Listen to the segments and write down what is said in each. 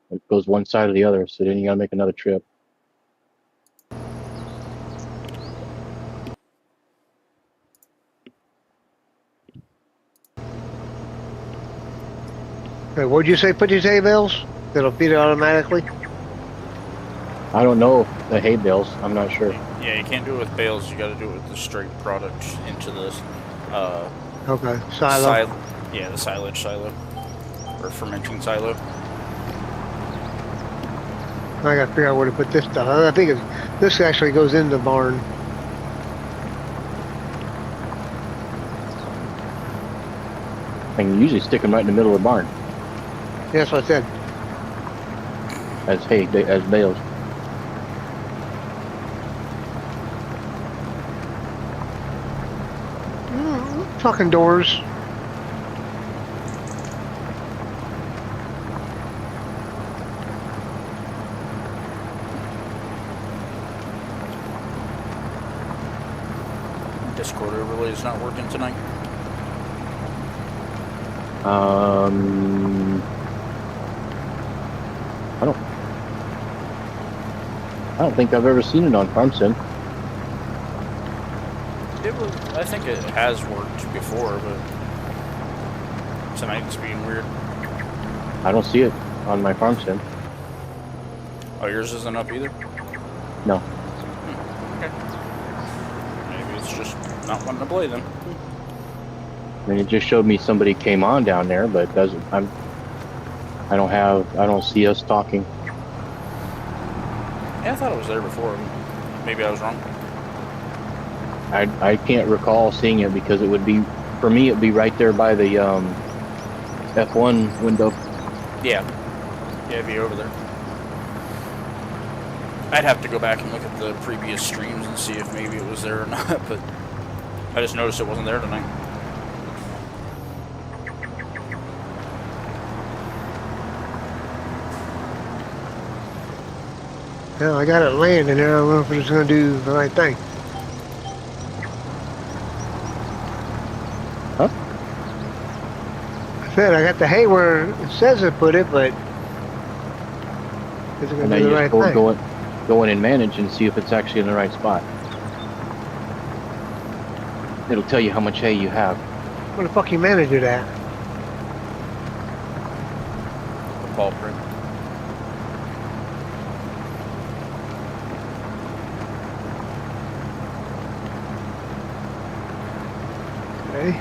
It goes one side or the other, so then you gotta make another trip. Hey, what'd you say? Put these hay bales? It'll feed it automatically. I don't know the hay bales. I'm not sure. Yeah, you can't do it with bales. You got to do it with the straight product into the Okay, silo. yeah, the silage silo or fermenting silo. I gotta figure out where to put this stuff. I think this actually goes in the barn. And you usually stick them right in the middle of the barn Yeah, that's what I said. as hay, as bales. Fucking doors. Discord overlay is not working tonight. I don't think I've ever seen it on Farm Sim. I think it has worked before, but tonight it's being weird. I don't see it on my Farm Sim. Oh, yours isn't up either? No. Okay. Maybe it's just not wanting to play then. I mean, it just showed me somebody came on down there, but it doesn't. I don't see us talking. Yeah, I thought it was there before. Maybe I was wrong. I can't recall seeing it because it would be, for me, it'd be right there by the F1 window. Yeah. Yeah, it'd be over there. I'd have to go back and look at the previous streams and see if maybe it was there or not, but I just noticed it wasn't there tonight. Yeah, I got it laying in there. I don't know if it's gonna do the right thing. Huh? I said I got the hay where it says I put it, but is it And gonna now do you the just right thing? go in and manage and see if it's actually in the right spot. It'll tell you how much hay you have. Where the fuck you manage it at? The ball print. Okay.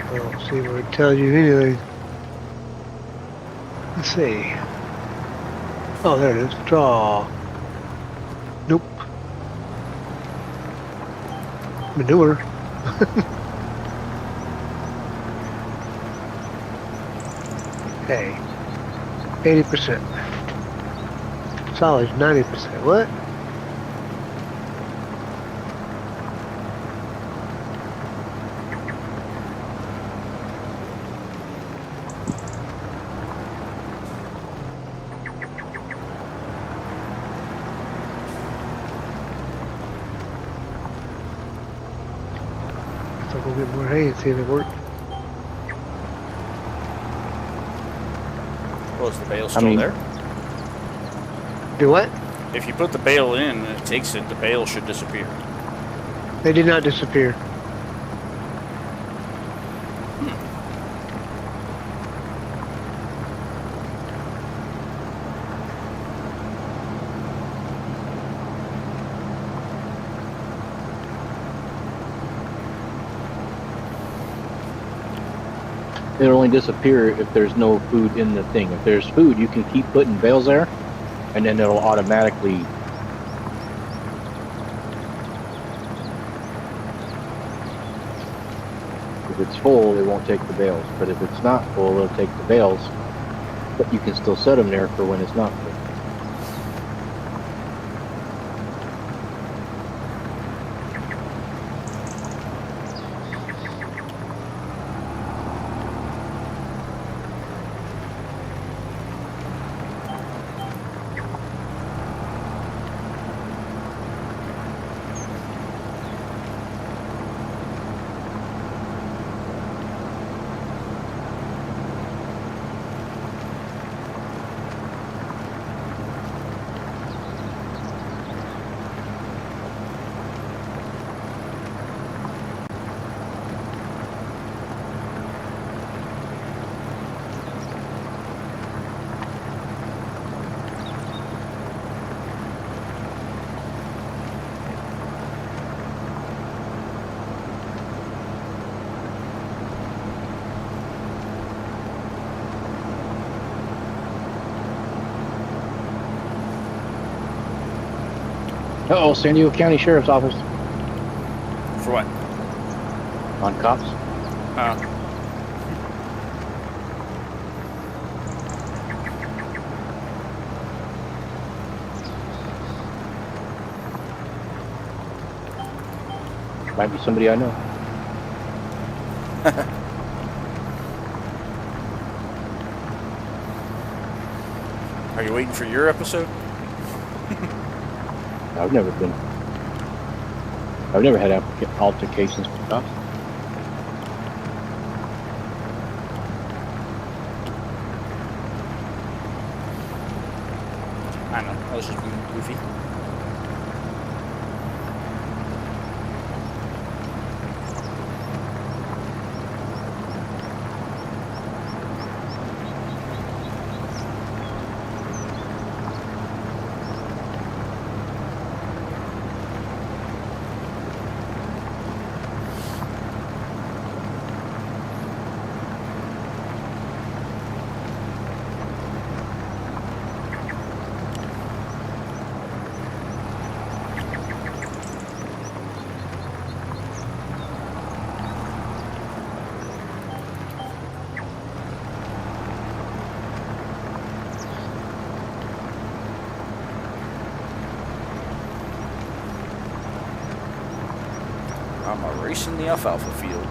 I don't see where it tells you anything. Let's see. Oh, there it is. Draw. Nope. Manure. Okay. 80%. Solid 90%. What? I'll go get more hay and see if it works. Well, is the bale still there? Do what? If you put the bale in and it takes it, the bale should disappear. They did not disappear. It'll only disappear if there's no food in the thing. If there's food, you can keep putting bales there, and then it'll automatically. If it's full, it won't take the bales. But if it's not full, it'll take the bales. But you can still set them there for when it's not full. Uh-oh, San Diego County Sheriff's Office For what? on cops. Might be somebody I know. Are you waiting for your episode? I've never had altercations with cops. I know. I was just being goofy. I'm erasing the alfalfa field.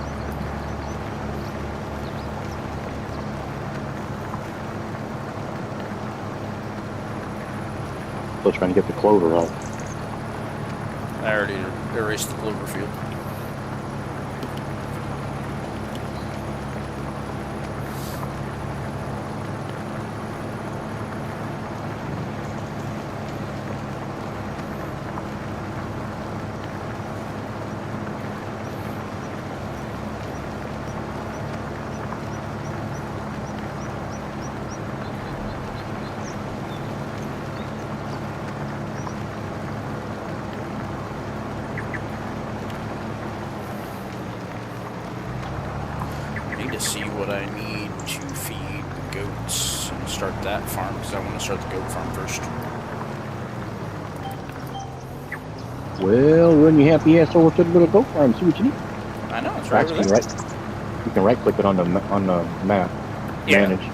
Still trying to get the clover out. I already erased the clover field. See what I need to feed goats and start that farm, because I want to start the goat farm first. Well, run your happy ass over to the little goat farm and see what you need. I know, it's right over there. You can right click it on the map. Yeah. Manage.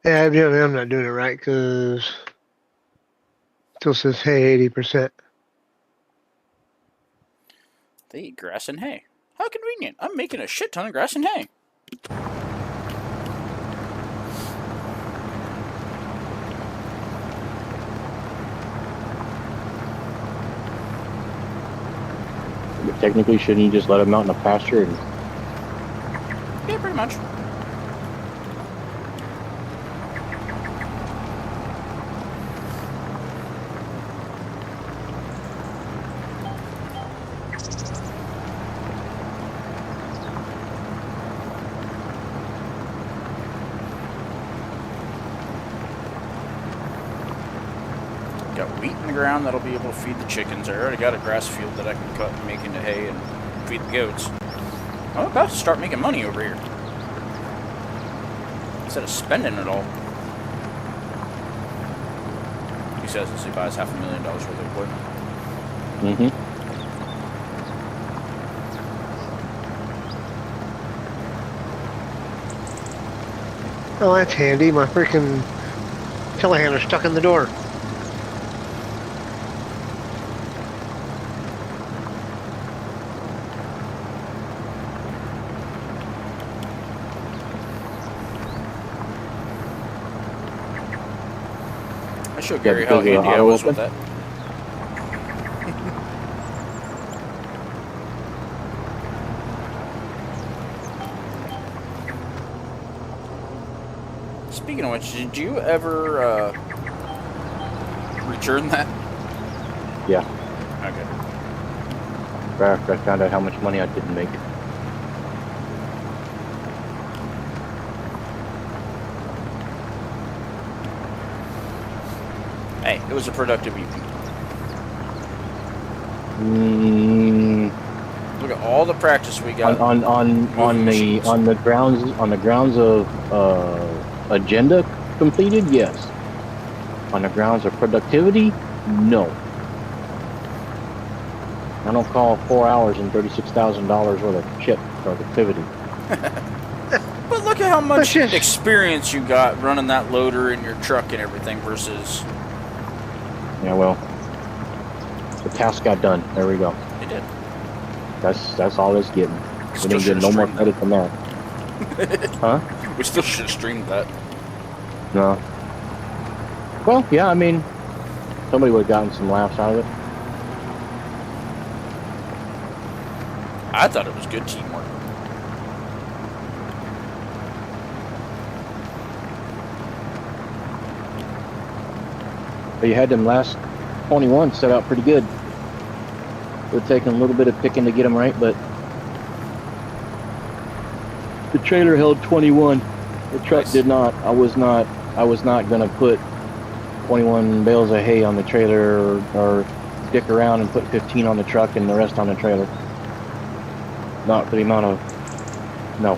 Yeah, evidently I'm not doing it right because it still says hey 80%. They eat grass and hay. How convenient. I'm making a shit ton of grass and hay. But technically, shouldn't you just let them out in the pasture? And Yeah, pretty much. Got wheat in the ground that'll be able to feed the chickens. I already got a grass field that I can cut and make into hay and feed the goats. I'm about to start making money over here. Instead of spending it all. He says as he buys $500,000 worth of equipment. mm-hmm. Oh, that's handy. My freaking telehandler's stuck in the door. I showed Gary how handy I was with that. Speaking of which, did you ever return that? Yeah. Okay. Right after I found out how much money I didn't make. Hey, it was a productive evening. Look at all the practice we got. On the grounds of agenda completed, yes. On the grounds of productivity, no. I don't call 4 hours and $36,000 worth of shit productivity. But look at how much just- experience you got running that loader in your truck and everything versus... Yeah, well, the task got done. There we go. It did. That's all it's getting. We Still didn't get should've no more streamed credit than that. Huh? We still should have streamed that. No. Well, yeah, I mean, somebody would have gotten some laughs out of it. I thought it was good teamwork. But you had them last 21 set out pretty good. It would take a little bit of picking to get them right, but the trailer held 21. The truck Nice. did not. I was not gonna put 21 bales of hay on the trailer or stick around and put 15 on the truck and the rest on the trailer. Not for the amount of, no.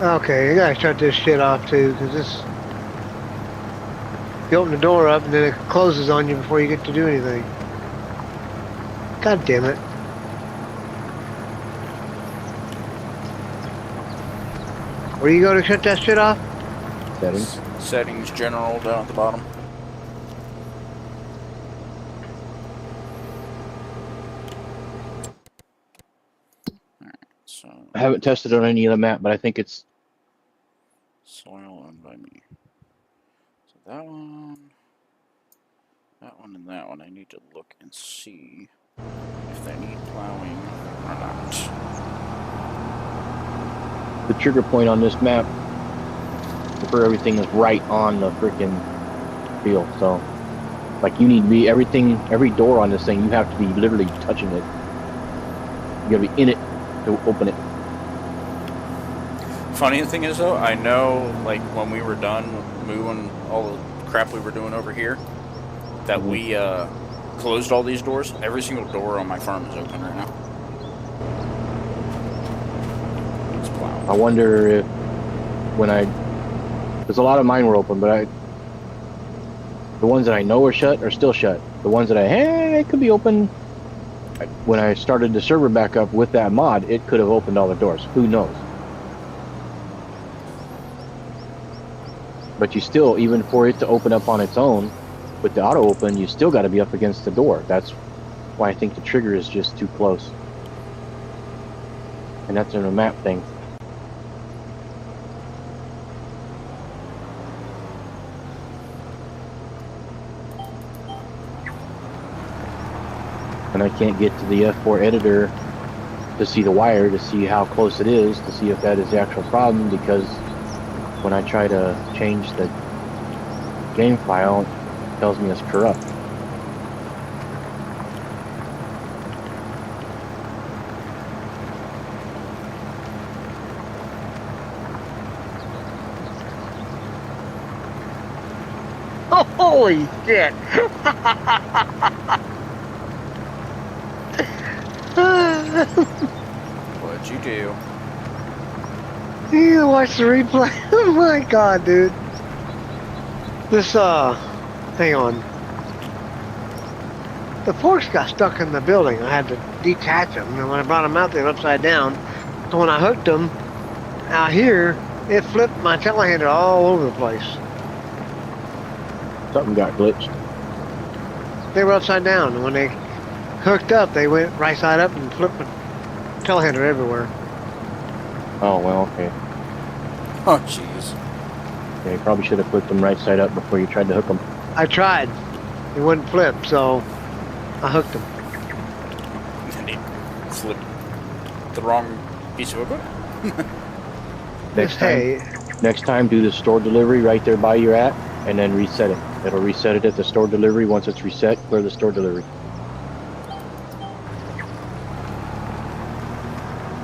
Okay, you gotta shut this shit off too, because this. You open the door up and then it closes on you before you get to do anything. God damn it. Where you go to shut that shit off? Settings. Settings general down at the bottom. Alright, so I haven't tested on any of the map, but I think it's soil owned by me. So that one, and that one I need to look and see if they need plowing or not. the trigger point on this map for everything is right on the freaking field. So, like, you need to be every door on this thing, you have to be literally touching it. You gotta be in it to open it. Funny thing is though, I know like when we were done moving all the crap we were doing over here, that we closed all these doors. Every single door on my farm is open right now. It's Plow. I wonder if because a lot of mine were open, but the ones that I know are shut are still shut. The ones that it could be open. When I started the server back up with that mod, it could have opened all the doors. Who knows? But you still, even for it to open up on its own, with the auto open, you still got to be up against the door. That's why I think the trigger is just too close. And that's in a map thing. And I can't get to the F4 editor to see the wire, to see how close it is, to see if that is the actual problem, because when I try to change the game file, it tells me it's corrupt. Holy shit! What'd you do? You watch the replay? Oh my god, dude. This, hang on. The forks got stuck in the building. I had to detach them, and when I brought them out, they were upside down. So when I hooked them out here, it flipped my telehandler all over the place. Something got glitched. They were upside down, and when they hooked up, they went right side up and flipped my telehandler everywhere. Oh, well, okay. Oh, jeez. Yeah, you probably should have flipped them right side up before you tried to hook them. I tried. It wouldn't flip, so I hooked them. And he flipped the wrong piece of equipment. Next time, do the store delivery right there by you're at, and then reset it. It'll reset it at the store delivery. Once it's reset, clear the store delivery.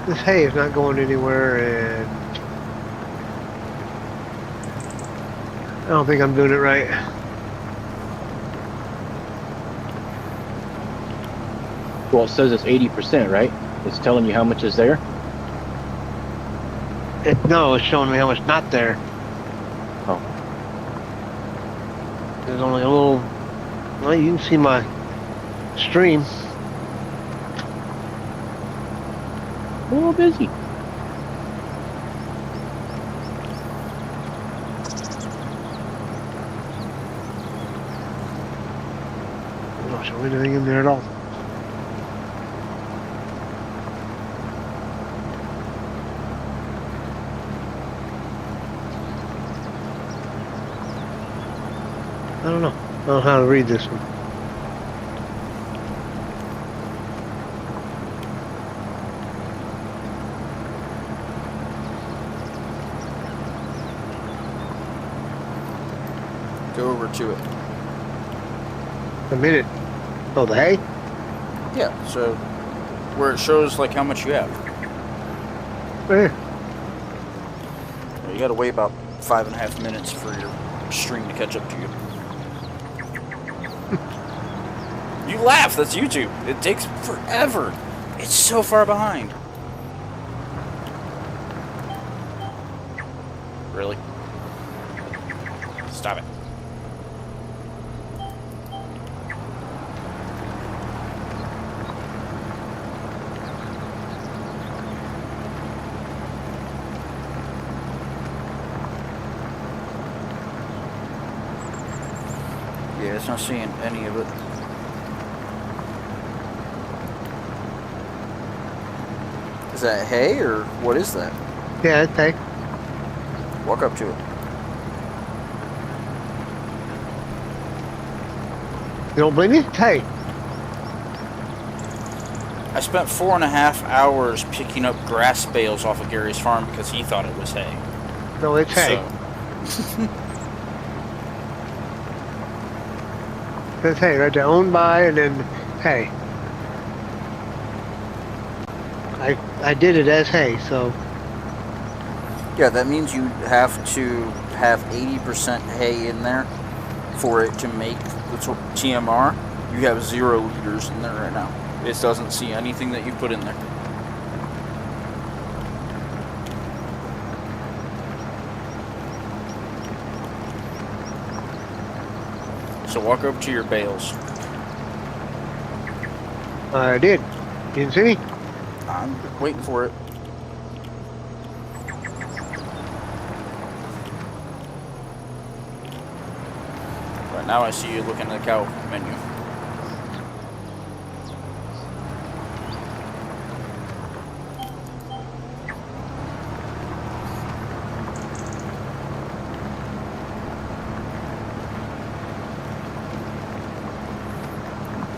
This hay is not going anywhere, and I don't think I'm doing it right. Well, it says it's 80%, right? It's telling you how much is there. No, it's showing me how much not there. Oh. There's only a little. Well, you can see my stream. A little busy. I'm not showing anything in there at all. I don't know. I don't know how to read this one. Go over to it. A minute. Oh, the hay? Yeah, so where it shows like how much you have. Right here. Well, you gotta wait about 5.5 minutes for your stream to catch up to you. You laugh, that's YouTube. It takes forever. It's so far behind. Really? Stop it. Yeah, it's not seeing any of it. Is that hay or what is that? Yeah, it's hay. Walk up to it. You don't believe me? It's hay. I spent 4.5 hours picking up grass bales off of Gary's farm because he thought it was hay. No, it's hay. So, It's hay right there. Owned by and then hay. I did it as hay, so yeah, that means you have to have 80% hay in there for it to make the TMR. You have 0 liters in there right now. It doesn't see anything that you put in there. So walk over to your bales. I did. You didn't see me? I'm waiting for it. Right now I see you looking at the cow menu.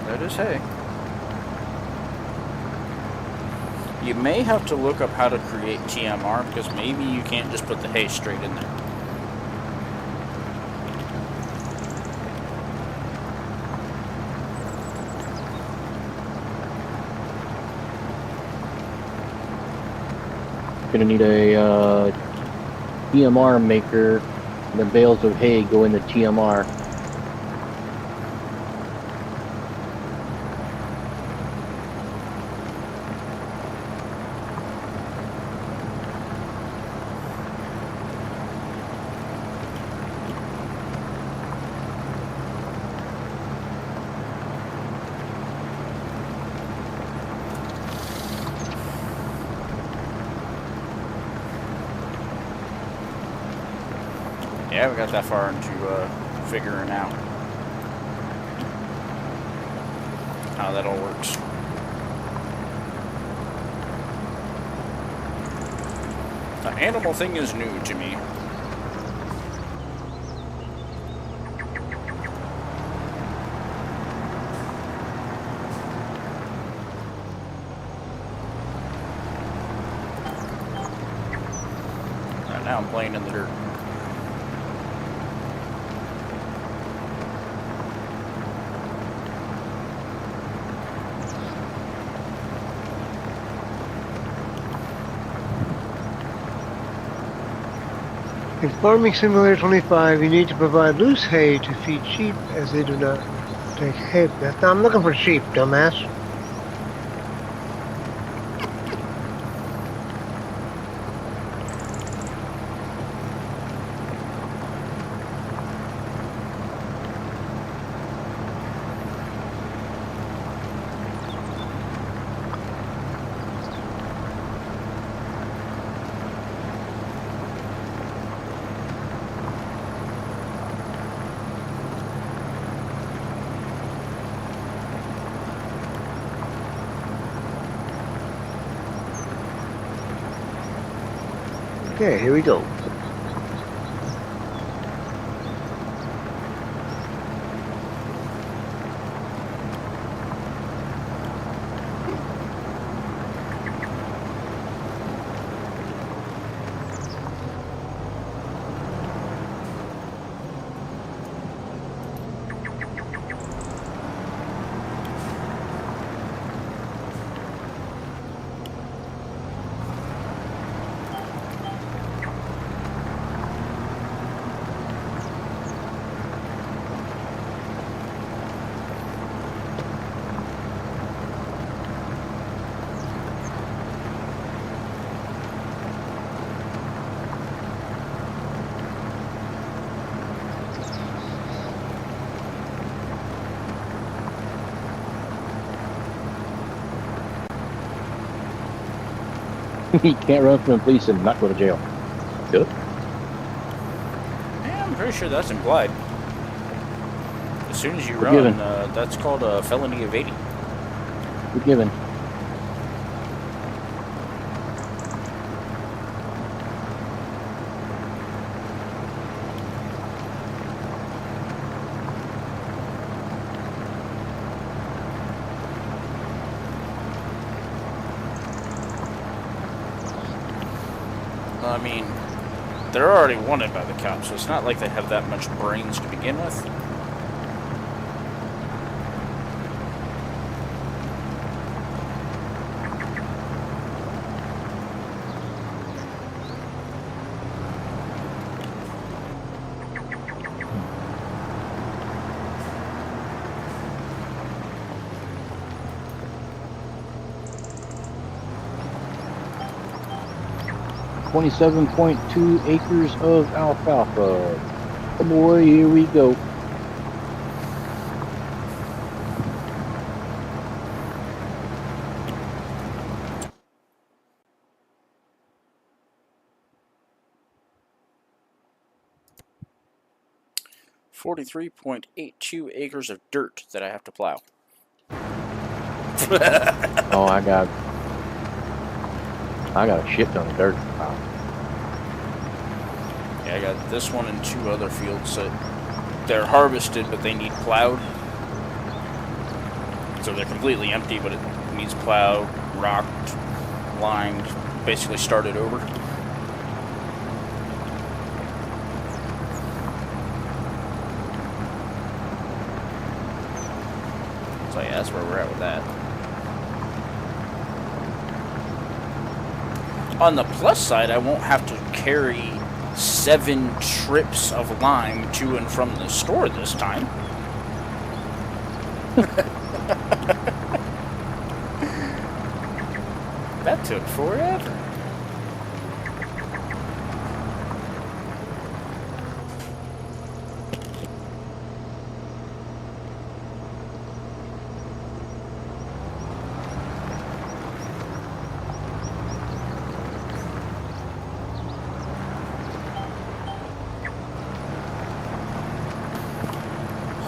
That is hay. You may have to look up how to create TMR because maybe you can't just put the hay straight in there. Gonna need a TMR maker. The bales of hay go in the TMR. Yeah, we got that far into figuring out how that all works. The animal thing is new to me. Right now I'm playing in the dirt. In Farming Simulator 25, you need to provide loose hay to feed sheep as they do not take hay. I'm looking for sheep, dumbass. Okay, here we go. You can't run from the police and not go to jail. Good. Yeah, I'm pretty sure that's implied. As soon as you Forgiven. run, that's called a felony evading. Forgiven. I mean, they're already wanted by the cops, so it's not like they have that much brains to begin with. $27.2 acres of alfalfa. Oh boy, here we go. $43.82 acres of dirt that I have to plow. Oh, I got a shit ton of dirt. Wow. Yeah, I got this one and 2 other fields that they're harvested, but they need plowed. So they're completely empty, but it needs plowed, rocked, lined, basically started over. So yeah, that's where we're at with that. On the plus side, I won't have to carry 7 trips of lime to and from the store this time. That took forever.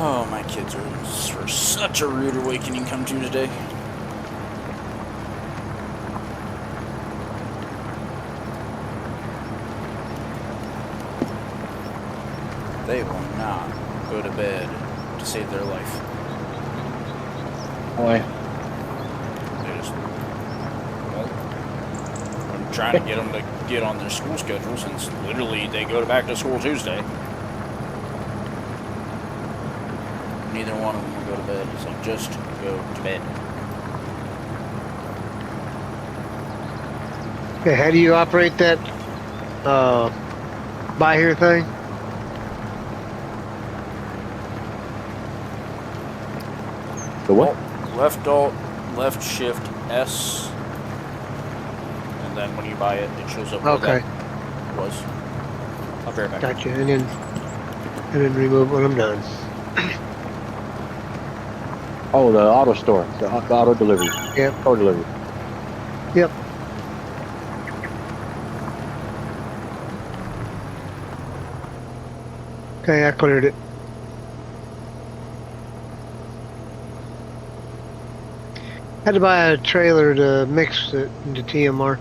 Oh, my kids are for such a rude awakening come to today. They will not go to bed to save their life. Boy. They just won't. I'm trying to get them to get on their school schedule since literally they go back to school Tuesday. Neither one of them will go to bed, so just go to bed. Okay, how do you operate that buy here thing? The what? Left alt, left shift, S, and then when you buy it, it shows up where Okay, that was. I'll be right back. gotcha. And then remove when I'm done. Oh, the auto store, the auto delivery. Yep. Auto delivery. Yep. Okay, I cleared it. Had to buy a trailer to mix it into TMR.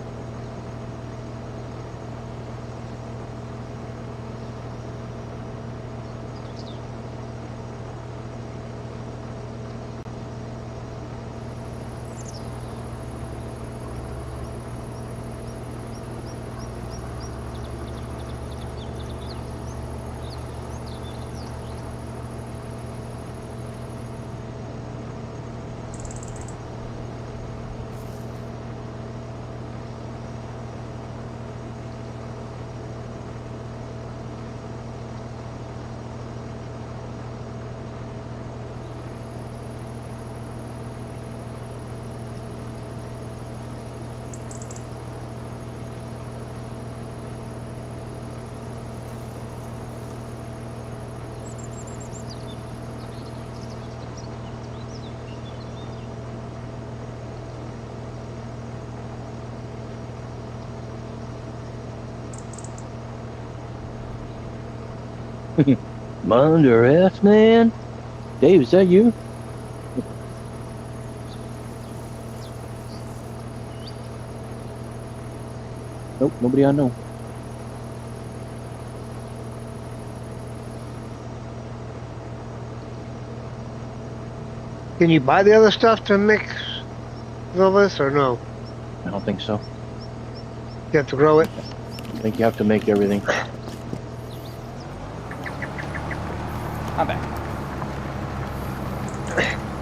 Under S, man. Dave, is that you? Nope, nobody I know. Can you buy the other stuff to mix all this, or no? I don't think so. You have to grow it. I think you have to make everything. I'm back.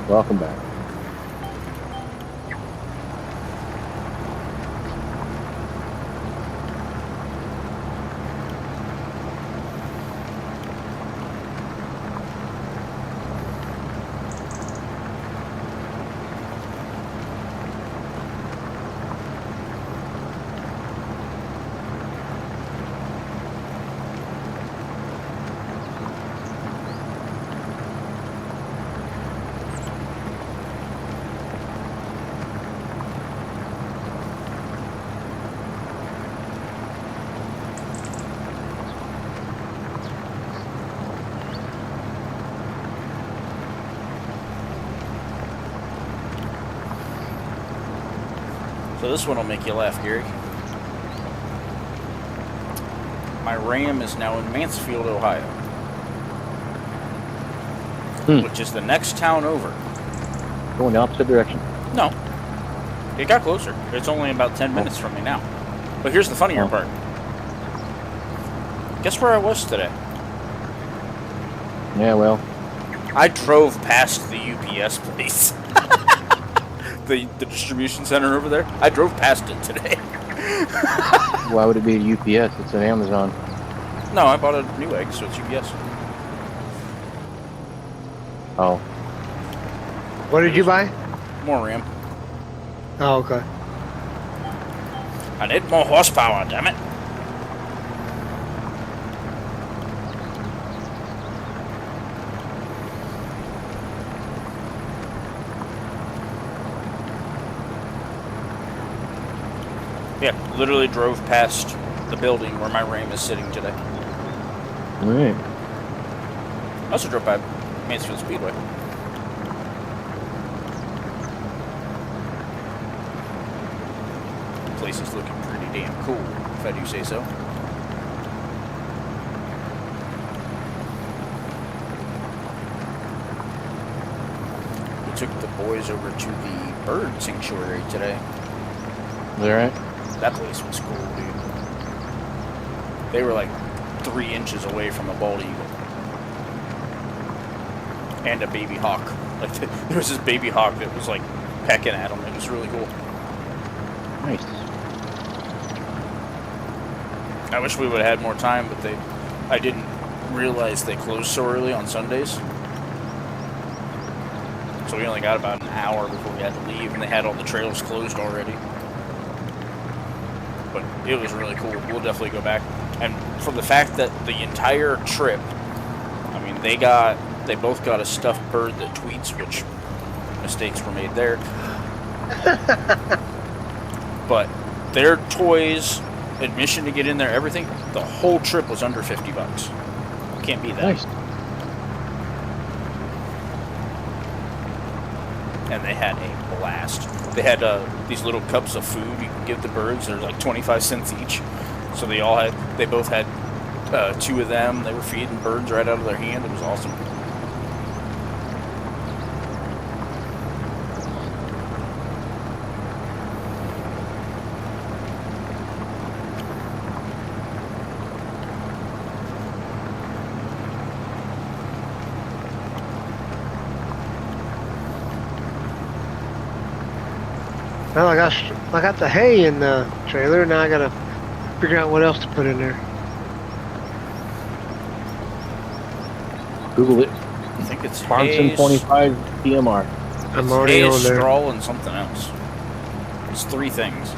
Welcome back. So this one will make you laugh, Gary. My Ram is now in Mansfield, Ohio. Which is the next town over. Going the opposite direction. No. It got closer. It's only about 10 minutes from me now. But here's the funnier part. Guess where I was today? Yeah, well. I drove past the UPS place. the distribution center over there. I drove past it today. Why would it be a UPS? It's an Amazon. No, I bought a Newegg, so it's UPS. Oh. What did you buy? More RAM. Oh, okay. I need more horsepower, damn it. Yeah, literally drove past the building where my Ram is sitting today. Alright. I also drove by Mansfield Speedway. The place is looking pretty damn cool, if I do say so. We took the boys over to the bird sanctuary today. Is that right? That place was cool, dude. They were like 3 inches away from a bald eagle. And a baby hawk. Like, there was this baby hawk that was like pecking at them. It was really cool. Nice. I wish we would have had more time, but I didn't realize they closed so early on Sundays. So we only got about an hour before we had to leave, and they had all the trails closed already. But it was really cool. We'll definitely go back. And for the fact that the entire trip, I mean, they both got a stuffed bird that tweets, which mistakes were made there. But their toys, admission to get in there, everything, the whole trip was under $50. Can't beat that. Nice. And they had a blast. They had these little cups of food you can give the birds. They're like 25 cents each. So they both had 2 of them. They were feeding birds right out of their hand. It was awesome. Well, I got the hay in the trailer. Now I gotta figure out what else to put in there. Google it. I think it's Sponson 25 PMR. I'm already hay, on there. straw, and something else. It's 3 things.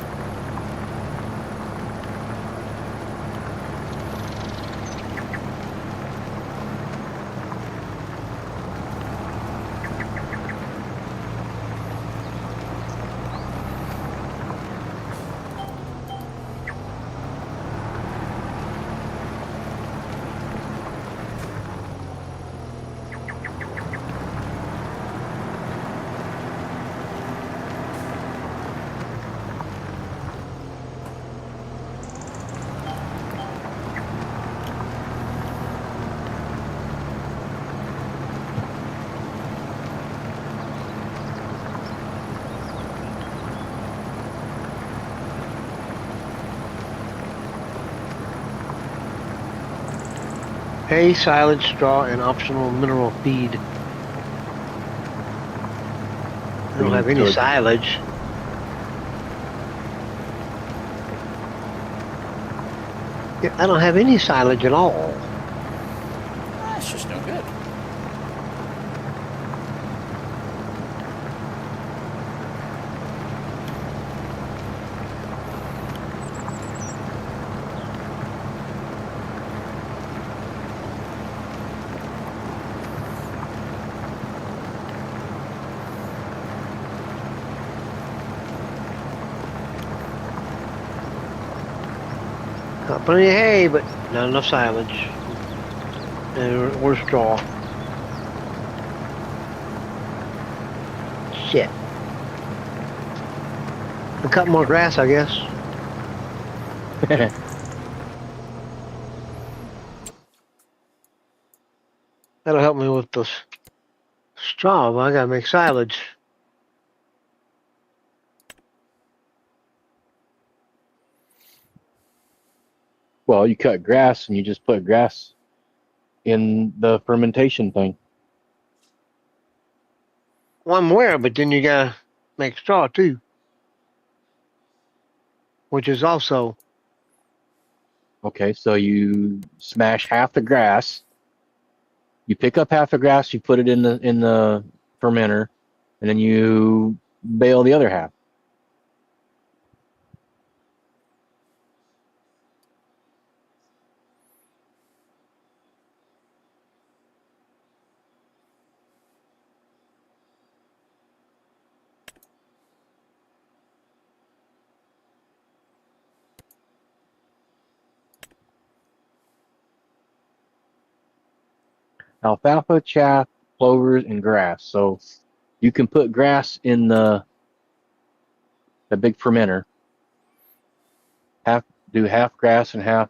Hay, silage, straw, and optional mineral feed. I don't have any Good. silage. Yeah, I don't have any silage at all. That's just no good. Got plenty of hay, but not enough silage. Or straw. Shit. I'll cut more grass, I guess. That'll help me with the straw, but I gotta make silage. Well, you cut grass and you just put grass in the fermentation thing. Well, I'm aware, but then you gotta make straw too. Which is also Okay, so you smash half the grass. You pick up half the grass, you put it in the fermenter, and then you bale the other half. Alfalfa, chaff, clovers, and grass. So you can put grass in the big fermenter. Do half grass and half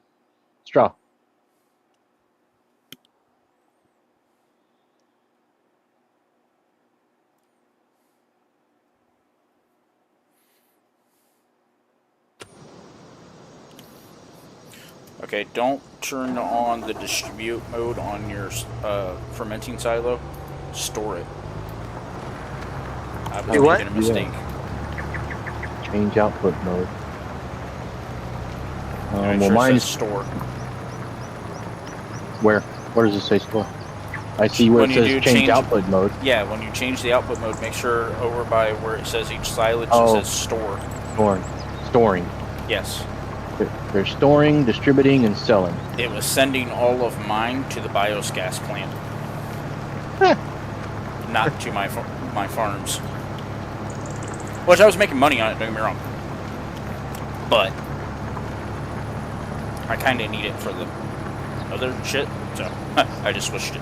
straw. Okay, don't turn on the distribute mode on your fermenting silo. Store it. I was Do what? making a mistake. Change output mode. Make Well, sure it mine's says store. where? Where does it say store? I see where When it you says do change change- output mode. Yeah, when you change the output mode, make sure over by where it says each silage, Oh. it says store. Storing. Yes. They're storing, distributing, and selling. It was sending all of mine to the biogas plant. Not to my farms. Which I was making money on it, don't get me wrong. But I kind of need it for the other shit, so I just switched it.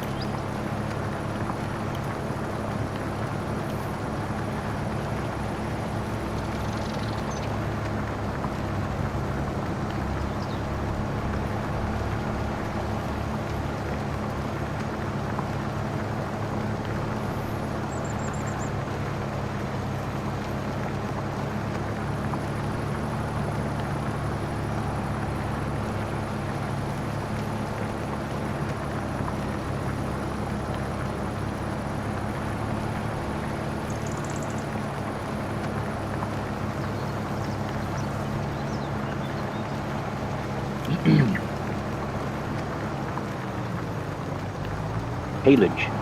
Haylage.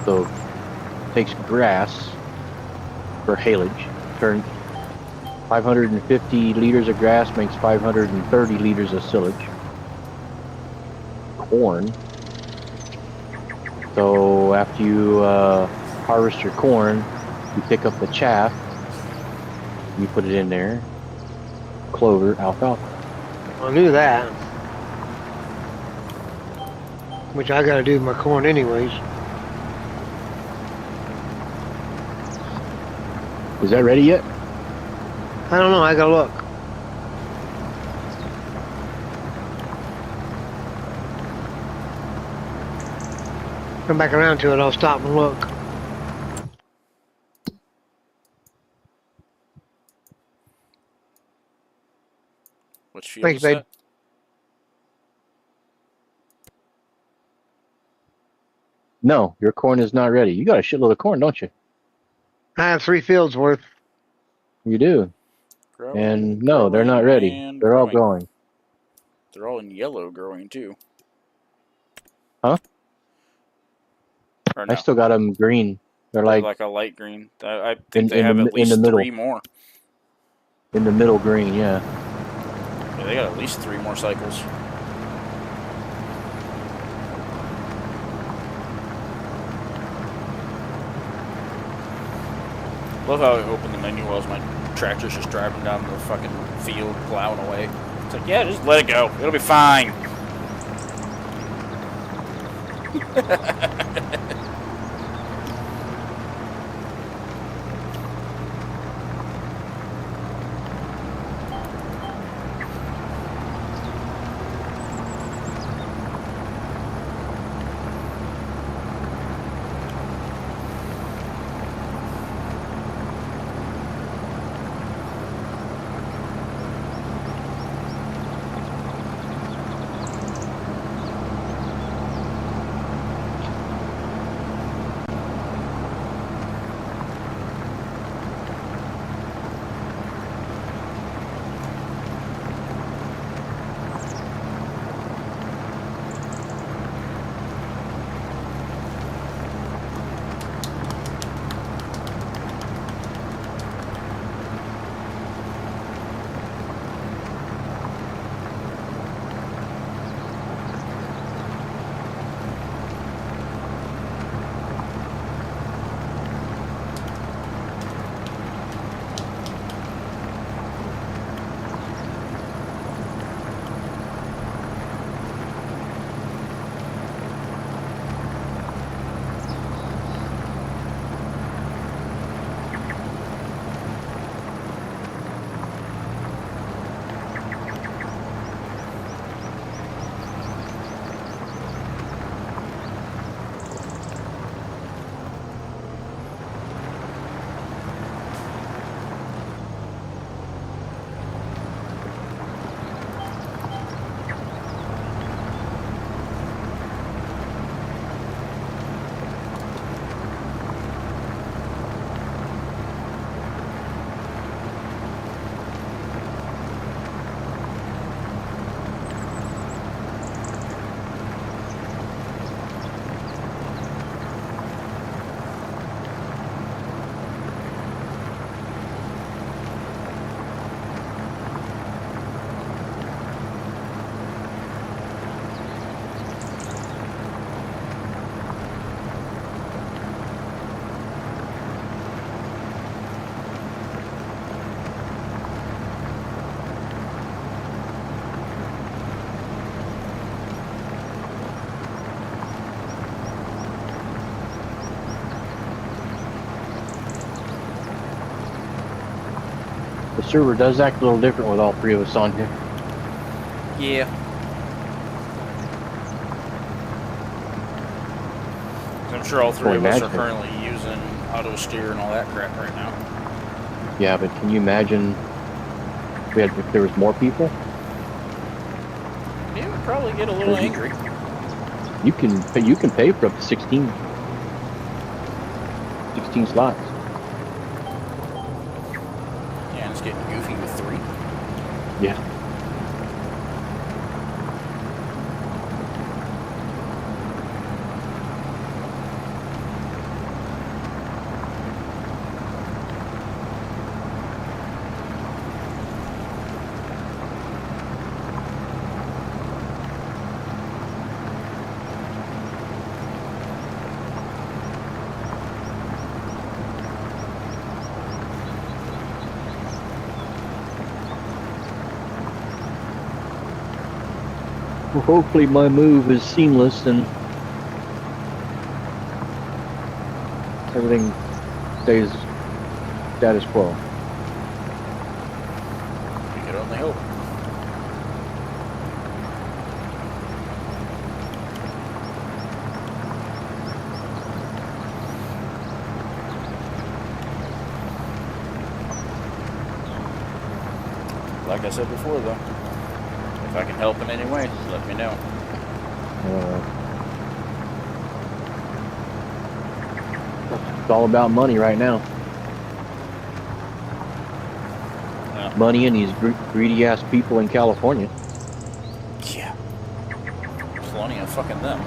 So takes grass for haylage. Turn 550 liters of grass makes 530 liters of silage. Corn. So after you harvest your corn, you pick up the chaff, you put it in there. Clover, alfalfa. I knew that. Which I gotta do with my corn anyways. Is that ready yet? I don't know, I gotta look. Come back around to it, I'll stop and look. Which field Thanks, is babe. that? No, your corn is not ready. You got a shitload of corn, don't you? I have 3 fields worth. You do. Growing, And no, they're growing, not ready. and They're all growing. growing. They're all in yellow growing too. Huh? Or I no? still got them green. They're They're like like a light green. I think they in have the at least middle. 3 more. In the middle green, yeah. Yeah, they got at least 3 more cycles. Love how I open the menu while my tractor's just driving down the fucking field, plowing away. It's like, yeah, just let it go. It'll be fine. The server does act a little different with all 3 of us on here. Yeah. I'm sure all 3 of us are currently using auto steer and all that crap right now. Yeah, but can you imagine if there was more people? Yeah, we'd probably get a little angry. You can pay for up to 16 slots. Yeah, and it's getting goofy with 3. Yeah. Well, hopefully my move is seamless and everything stays status quo. We could only hope. Like I said before, though, if I can help in any way, let me know. all about money right now. Yeah. Money and these greedy ass people in California. Yeah. Plenty of fucking them.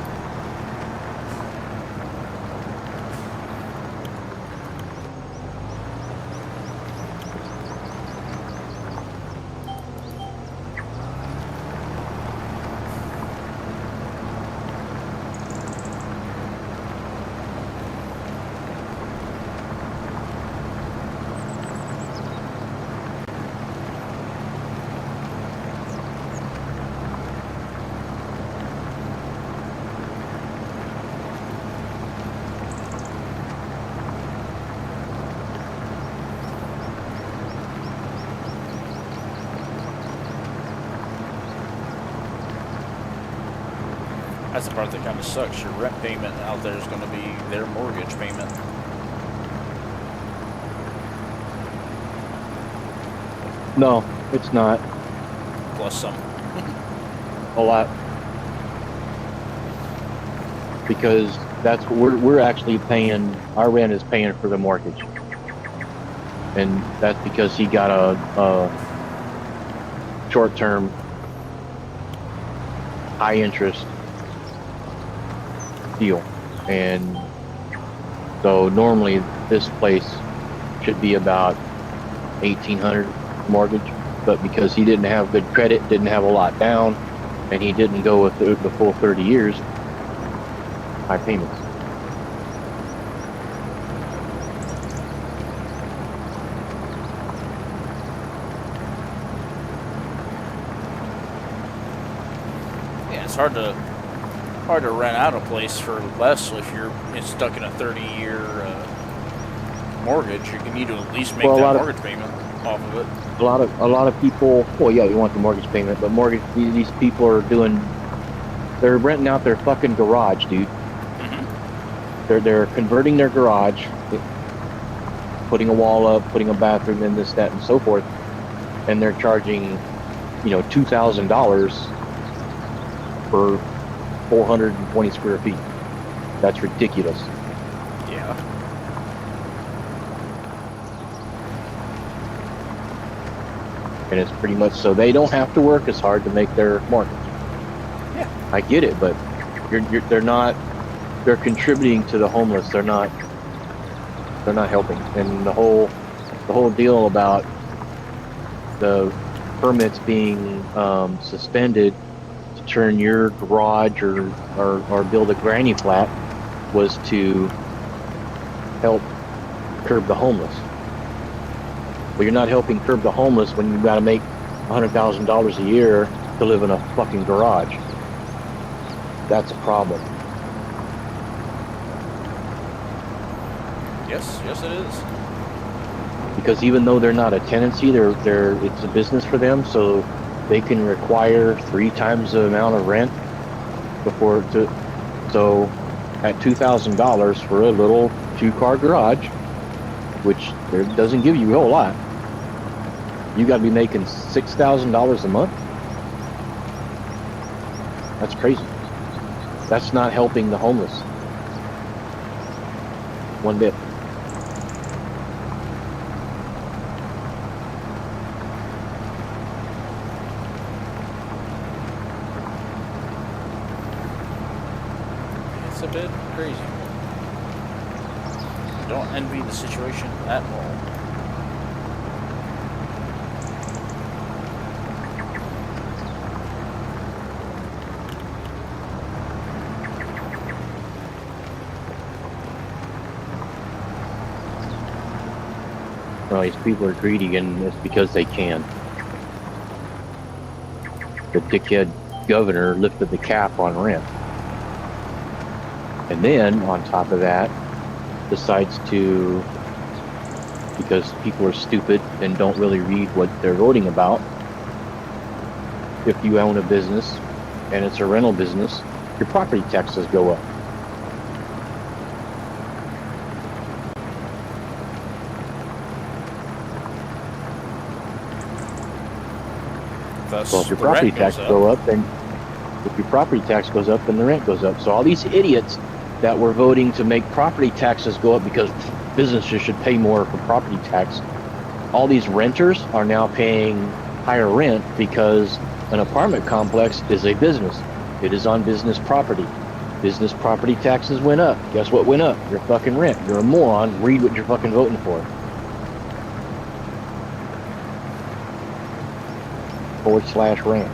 That's the part that kind of sucks. Your rent payment out there is going to be their mortgage payment. No, it's not. Plus some. A lot. Because that's what we're actually paying. Our rent is paying for the mortgage. And that's because he got a short-term, high-interest deal. And so normally this place should be about $1,800 mortgage, but because he didn't have good credit, didn't have a lot down, and he didn't go with the full 30 years, high payments. Yeah, it's hard to rent out a place for less if you're stuck in a 30-year mortgage. You need to at least make that mortgage payment off of it. A lot of people. Well, yeah, you want the mortgage payment, but these people are they're renting out their fucking garage, dude. Mm-hmm. They're converting their garage, putting a wall up, putting a bathroom in, this, that, and so forth, and they're charging, $2,000 for 420 square feet. That's ridiculous. Yeah. And it's pretty much so they don't have to work as hard to make their mortgage. Yeah. I get it, but they're contributing to the homeless. They're not helping. And the whole deal about the permits being suspended to turn your garage or build a granny flat was to help curb the homeless. Well, you're not helping curb the homeless when you've got to make $100,000 a year to live in a fucking garage. That's a problem. Yes, it is. Because even though they're not a tenancy, it's a business for them, so they can require 3 times the amount of rent so at $2,000 for a little 2-car garage, which doesn't give you a whole lot, you got to be making $6,000 a month. That's crazy. That's not helping the homeless one bit. It's a bit crazy. Don't envy the situation at all. Well, these people are greedy, and it's because they can. The dickhead governor lifted the cap on rent. And then, on top of that, decides to, because people are stupid and don't really read what they're voting about, if you own a business and it's a rental business, your property taxes go up. Well, if your property tax go up, then if your property tax goes up, then the rent goes up. So all these idiots that were voting to make property taxes go up because businesses should pay more for property tax, all these renters are now paying higher rent because an apartment complex is a business. It is on business property. Business property taxes went up. Guess what went up? Your fucking rent. You're a moron. Read what you're fucking voting for. /rant.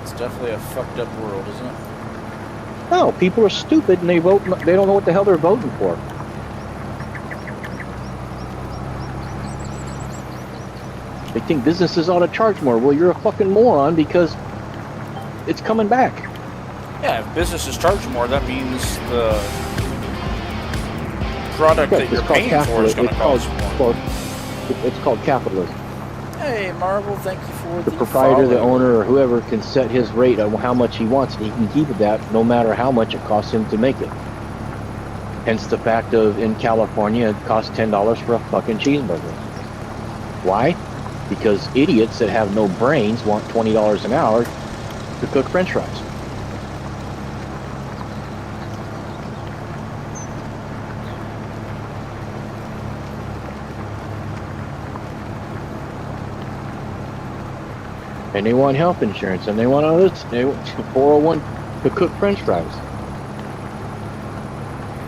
It's definitely a fucked up world, isn't it? No, people are stupid and they vote. They don't know what the hell they're voting for. They think businesses ought to charge more. Well, you're a fucking moron because it's coming back. Yeah, if businesses charge more, that means the product that you're paying for is going to cost more. It's called capitalism. Hey, Marvel, thank you for the proprietor, the owner, or whoever can set his rate on how much he wants, and he can keep it that no matter how much it costs him to make it. Hence the fact of in California, it costs $10 for a fucking cheeseburger. Why? Because idiots that have no brains want $20 an hour to cook French fries. And they want health insurance, and they want all this. They want 401 to cook French fries.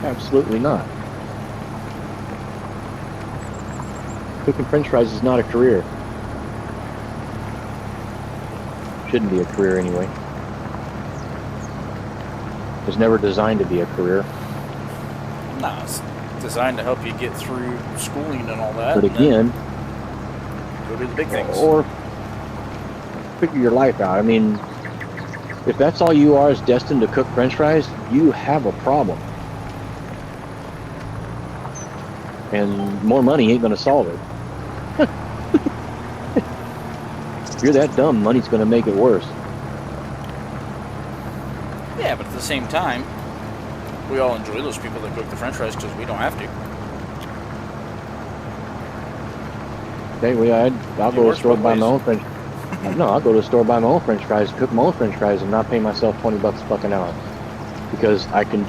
Absolutely not. Cooking French fries is not a career. Shouldn't be a career anyway. It was never designed to be a career. No, it's designed to help you get through schooling and all that. But again, go to the big things. Or figure your life out. I mean, if that's all you are is destined to cook French fries, you have a problem. And more money ain't going to solve it. If you're that dumb, money's going to make it worse. Yeah, but at the same time, we all enjoy those people that cook the French fries because we don't have to. Okay, I'll go to the store and buy my own French. No, I'll go to the store, buy my own French fries, cook my own French fries, and not pay myself $20 a fucking hour. Because I can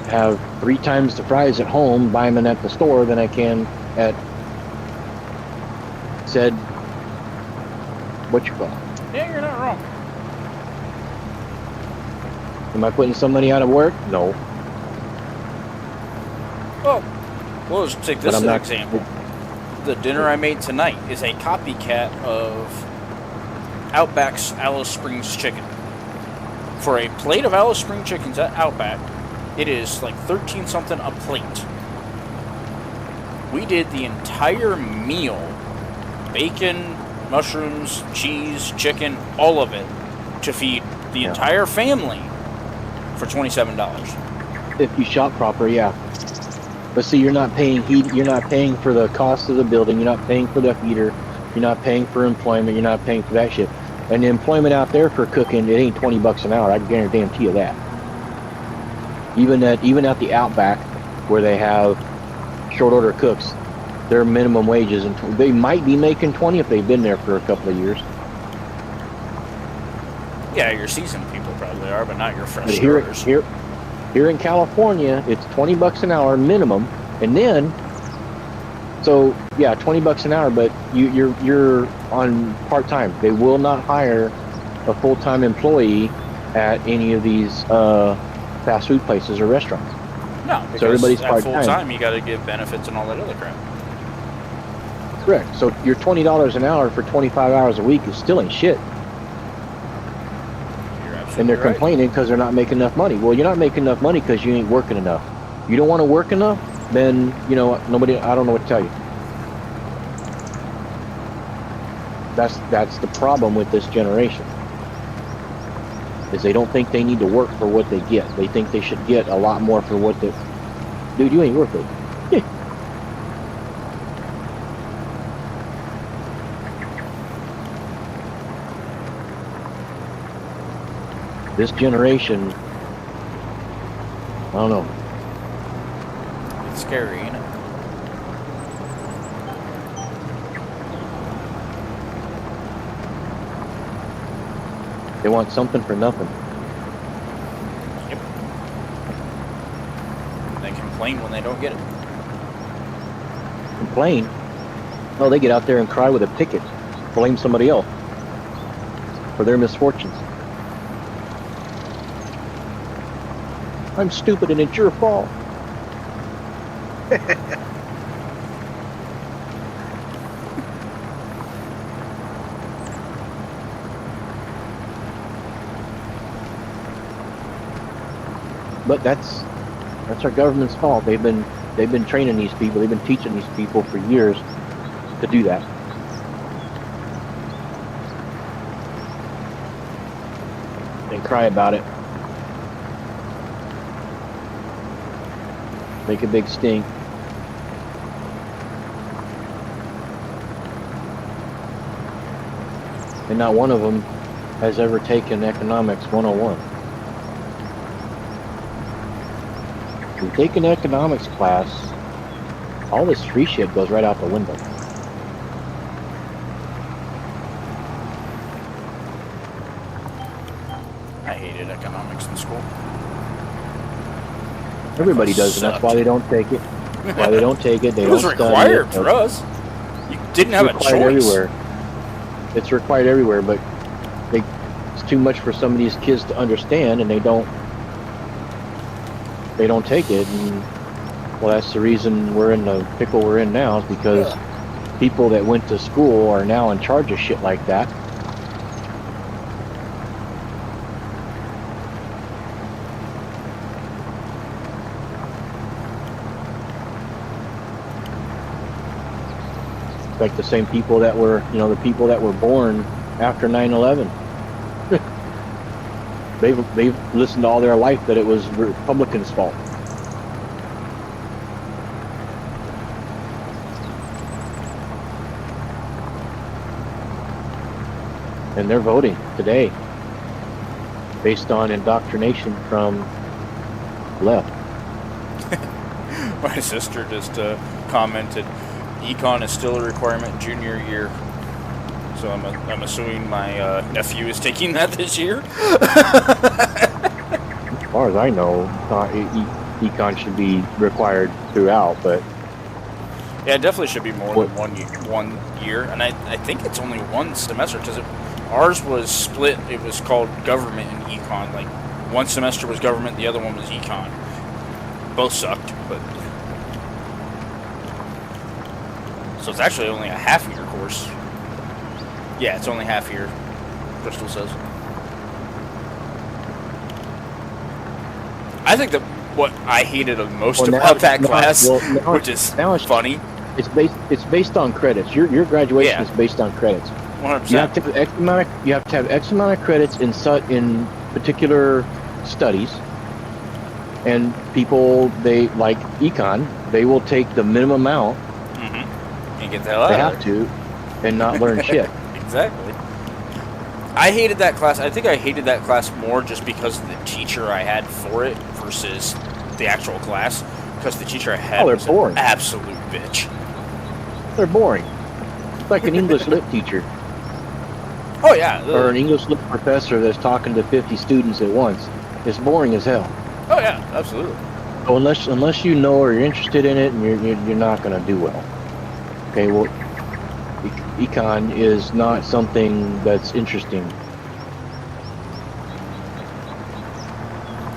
have 3 times the fries at home, buy them at the store, than I can at said, what you call it. Yeah, you're not wrong. Am I putting somebody out of work? No. Well, let's take this as an example. The dinner I made tonight is a copycat of Outback's Alice Springs chicken. For a plate of Alice Springs chickens at Outback, it is like 13 something a plate. We did the entire meal, bacon, mushrooms, cheese, chicken, all of it, to feed the entire family for $27. If you shop proper, yeah. But see, you're not paying heat. You're not paying for the cost of the building. You're not paying for the heater. You're not paying for employment. You're not paying for that shit. And the employment out there for cooking, it ain't $20 an hour. I can guarantee you that. Even at the Outback, where they have short order cooks, their minimum wages, and they might be making 20 if they've been there for a couple of years. Yeah, your seasoned people probably are, but not your fresh starters. Here in California, it's $20 an hour minimum, and then, so yeah, $20 an hour, but you're on part time. They will not hire a full-time employee at any of these fast food places or restaurants. No, because so everybody's at part-time. full-time, you got to give benefits and all that other crap. Correct. So your $20 an hour for 25 hours a week is still ain't shit. And they're complaining because they're not making enough money. Well, you're not making enough money because you ain't working enough. You don't want to work enough, then, I don't know what to tell you. That's the problem with this generation. Is they don't think they need to work for what they get. They think they should get a lot more for what they... Dude, you ain't worth it. This generation, I don't know. It's scary, ain't it? They want something for nothing. Yep. They complain when they don't get it. Complain. Oh, they get out there and cry with a picket. Blame somebody else for their misfortunes. I'm stupid and it's your fault. But that's our government's fault. They've been training these people. They've been teaching these people for years to do that. And cry about it. Make a big stink. And not one of them has ever taken Economics 101. If you take an economics class, all this free shit goes right out the window. I hated economics in school. Everybody does, and that's why they don't take it. Why they don't take it? They It was don't required study it. for us. You didn't have a It's required choice. everywhere. It's required everywhere, but it's too much for some of these kids to understand, and they don't take it. And well, that's the reason we're in the pickle we're in now, is because people that went to school are now in charge of shit like that. Like the same people that were, the people that were born after 9/11. They've listened all their life that it was Republicans' fault. And they're voting today based on indoctrination from left. My sister just commented, econ is still a requirement junior year. So I'm assuming my nephew is taking that this year. As far as I know, econ should be required throughout, but Yeah, it definitely should be more than 1 year. And I think it's only one semester, because ours was split. It was called government and econ. Like, one semester was government, the other one was econ. Both sucked, but... So it's actually only a half-year course. Yeah, it's only half-year, Crystal says. I think that what I hated the most about that class, which is funny... It's based on credits. Your graduation is based on credits. 100%. You have to have X amount of credits in particular studies. And people, they like econ, they will take the minimum amount. And get the hell out They of have to, and not learn shit. Exactly. I hated that class. I think I hated that class more just because of the teacher I had for it versus the actual class. Because the teacher I had was an absolute bitch. They're boring. It's like an English lit teacher. Oh yeah. Or an English lit professor that's talking to 50 students at once. It's boring as hell. Oh yeah, absolutely. So unless you know or you're interested in it, and you're not going to do well. Okay, well, econ is not something that's interesting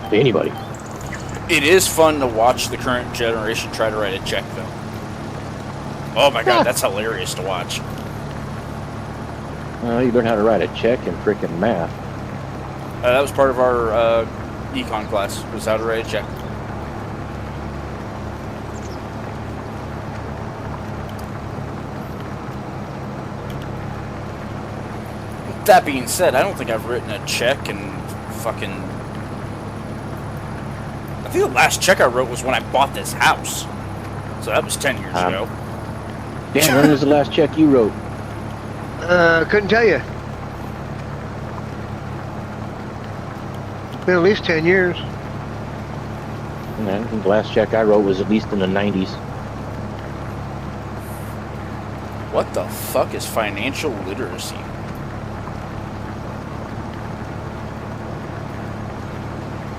to anybody. It is fun to watch the current generation try to write a check, though. Oh my god, that's hilarious to watch. You learn how to write a check in frickin' math. That was part of our econ class, was how to write a check. That being said, I don't think I've written a check in fucking... I think the last check I wrote was when I bought this house. So that was 10 years ago. Dan, when was the last check you wrote? Couldn't tell you. It's been at least 10 years. I think the last check I wrote was at least in the 90s. What the fuck is financial literacy?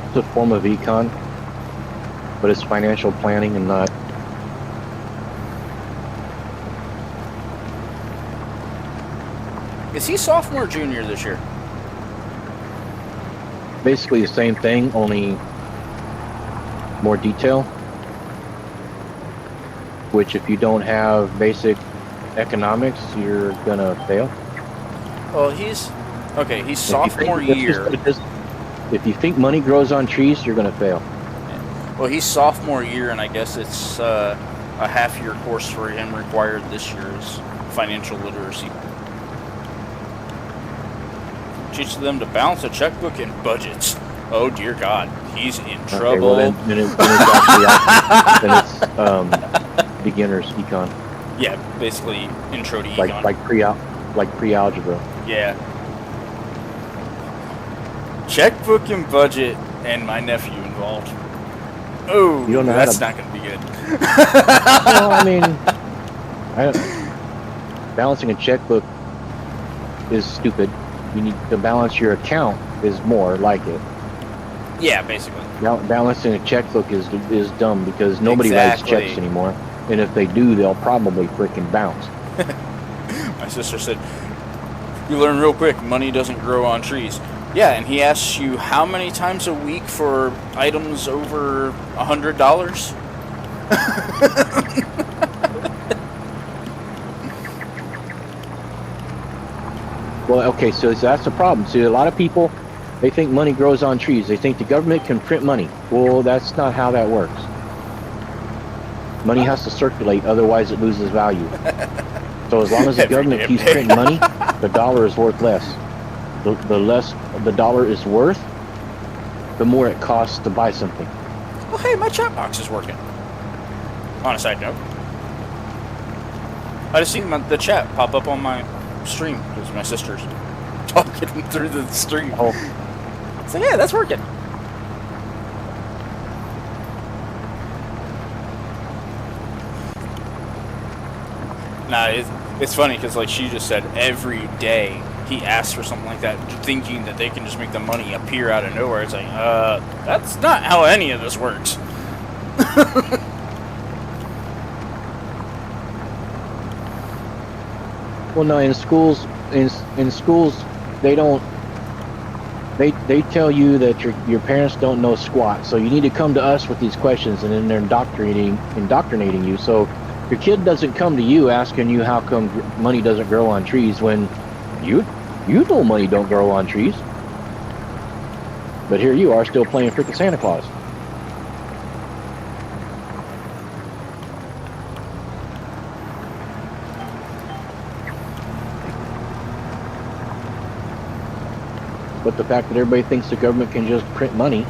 It's a form of econ, but it's financial planning and not. Is he sophomore or junior this year? Basically the same thing, only more detail. Which, if you don't have basic economics, you're gonna fail. Well, he's okay. He's If you think- sophomore let's just year. put it this- If you think money grows on trees, you're gonna fail. Well, he's sophomore year, and I guess it's a half-year course for him required this year is financial literacy. Teach them to balance a checkbook and budgets. Oh dear God, he's in trouble. Okay, well then it's actually then it's beginners econ, Yeah, basically intro to econ. like pre-algebra. Yeah. Checkbook and budget, and my nephew involved. Oh, You don't know how that's to- not going to be good. Well, I mean, balancing a checkbook is stupid. You need to balance your account is more like it. Yeah, basically. Balancing a checkbook is dumb because nobody writes Exactly. checks anymore, and if they do, they'll probably frickin' bounce. My sister said, "You learn real quick. Money doesn't grow on trees." Yeah, and he asks you how many times a week for items over $100. Well, okay, so that's the problem. See, a lot of people, they think money grows on trees. They think the government can print money. Well, that's not how that works. Money has to circulate, otherwise it loses value. So as long as the Every government damn keeps day. printing money, the dollar is worth less. The less the dollar is worth, the more it costs to buy something. Oh, hey, my chat box is working. On a side note, I just seen the chat pop up on my stream because my sister's talking through the stream. Oh, So yeah, that's working. Nah, it's funny because like she just said, every day he asks for something like that, thinking that they can just make the money appear out of nowhere. It's like, that's not how any of this works. well, no, in schools, in schools, they don't. They tell you that your parents don't know squat, so you need to come to us with these questions, and then they're indoctrinating you. So your kid doesn't come to you asking you how come money doesn't grow on trees when you know money don't grow on trees. But here you are still playing freaking Santa Claus. But the fact that everybody thinks the government can just print money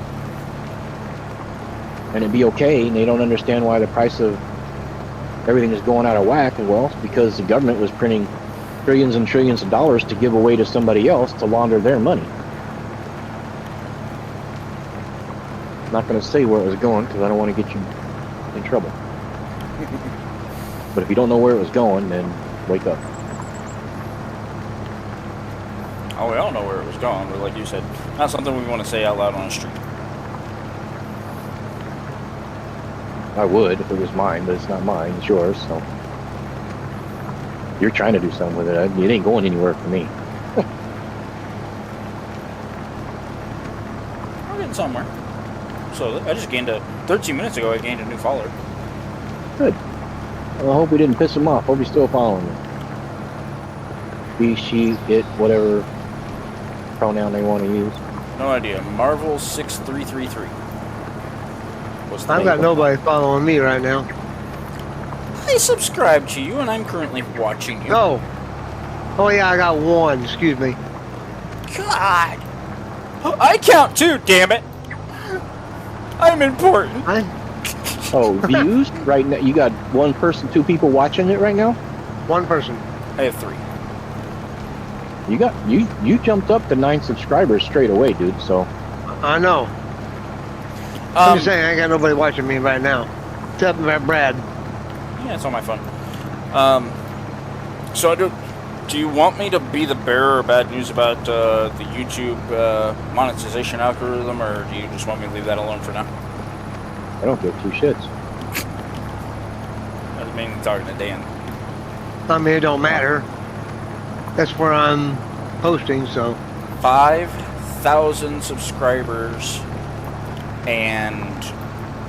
and it'd be okay, and they don't understand why the price of everything is going out of whack, well, it's because the government was printing trillions and trillions of dollars to give away to somebody else to launder their money. I'm not going to say where it was going because I don't want to get you in trouble. But if you don't know where it was going, then wake up. Oh, we all know where it was going, but like you said, not something we want to say out loud on the street. I would if it was mine, but it's not mine, it's yours, so. You're trying to do something with it. It ain't going anywhere for me. We're getting somewhere. So I just gained 13 minutes ago, I gained a new follower. Good. Well, I hope we didn't piss him off. Hope he's still following me. He, she, it, whatever pronoun they want to use. No idea. Marvel 6333. What's the I've name got of it? nobody following me right now. I subscribe to you, and I'm currently watching you. No. Oh yeah, I got one. Excuse me. God! I count too, damn it! I'm important. Oh, views? Right now, you got one person, two people watching it right now? One person. I have 3. You jumped up to 9 subscribers straight away, dude, so. I know. I'm just saying I ain't got nobody watching me right now. Except for Brad. Yeah, it's on my phone. So Do you want me to be the bearer of bad news about the YouTube monetization algorithm, or do you just want me to leave that alone for now? I don't give two shits. I was mainly talking to Dan. I mean, it don't matter. That's where I'm posting, so. 5,000 subscribers and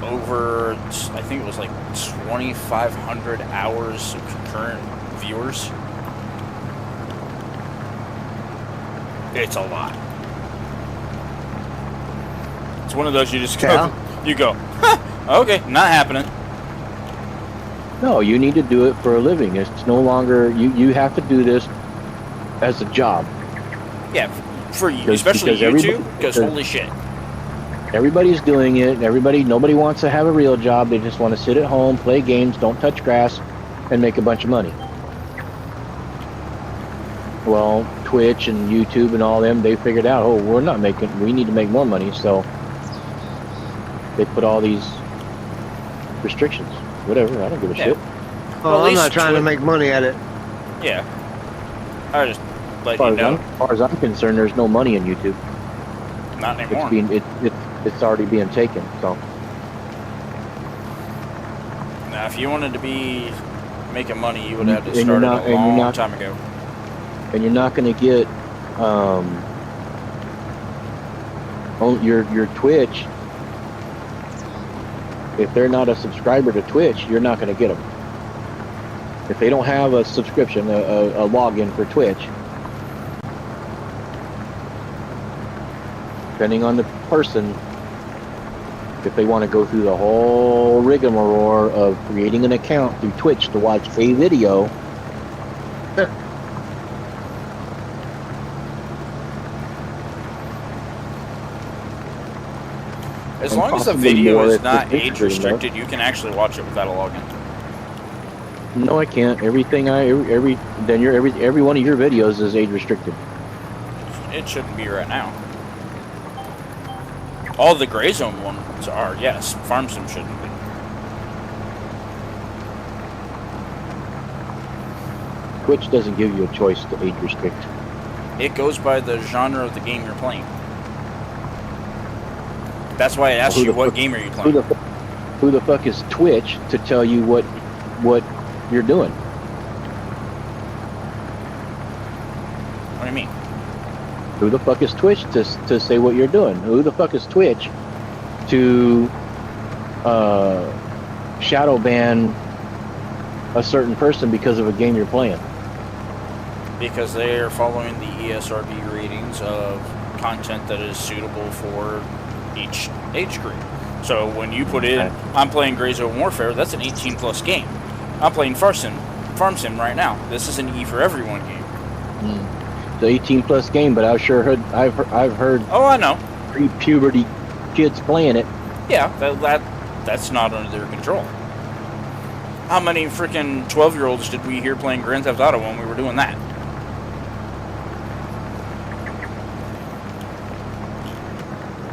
over, I think it was like 2,500 hours of concurrent viewers. It's a lot. It's one of those you just go, you go, huh, okay, not happening. No, you need to do it for a living. It's no longer, you have to do this as a job. Yeah, for you, especially YouTube, because holy shit. Everybody's doing it. Nobody wants to have a real job. They just want to sit at home, play games, don't touch grass, and make a bunch of money. Well, Twitch and YouTube and all them, they figured out, oh, we need to make more money, so they put all these restrictions. Whatever, I don't give a shit. Well, I'm not trying to make money at it. Yeah. I just let you know. As far as I'm concerned, there's no money in YouTube. Not anymore. It's already being taken, so. Now, if you wanted to be making money, you would have to start a long time ago. And you're not going to get your Twitch. If they're not a subscriber to Twitch, you're not going to get them. If they don't have a subscription, a login for Twitch, depending on the person, if they want to go through the whole rigmarole of creating an account through Twitch to watch a video, as long as the video is not age restricted, you can actually watch it without a login. No, I can't. Every one of your videos is age restricted. It shouldn't be right now. All the gray zone ones are, yes. Farm Sim shouldn't be. Twitch doesn't give you a choice to age restrict. It goes by the genre of the game you're playing. That's why it asks you what game are you playing. Who the fuck is Twitch to tell you what you're doing? What do you mean? Who the fuck is Twitch to say what you're doing? Who the fuck is Twitch to shadow ban a certain person because of a game you're playing? Because they are following the ESRB ratings of content that is suitable for each age group. So when you put in, I'm playing Gray Zone Warfare, that's an 18 plus game. I'm playing Farm Sim right now. This is an E for everyone game. The 18 plus game, but I've heard. Oh, I know. Pre-puberty kids playing it. Yeah, that's not under their control. How many freaking 12-year-olds did we hear playing Grand Theft Auto when we were doing that?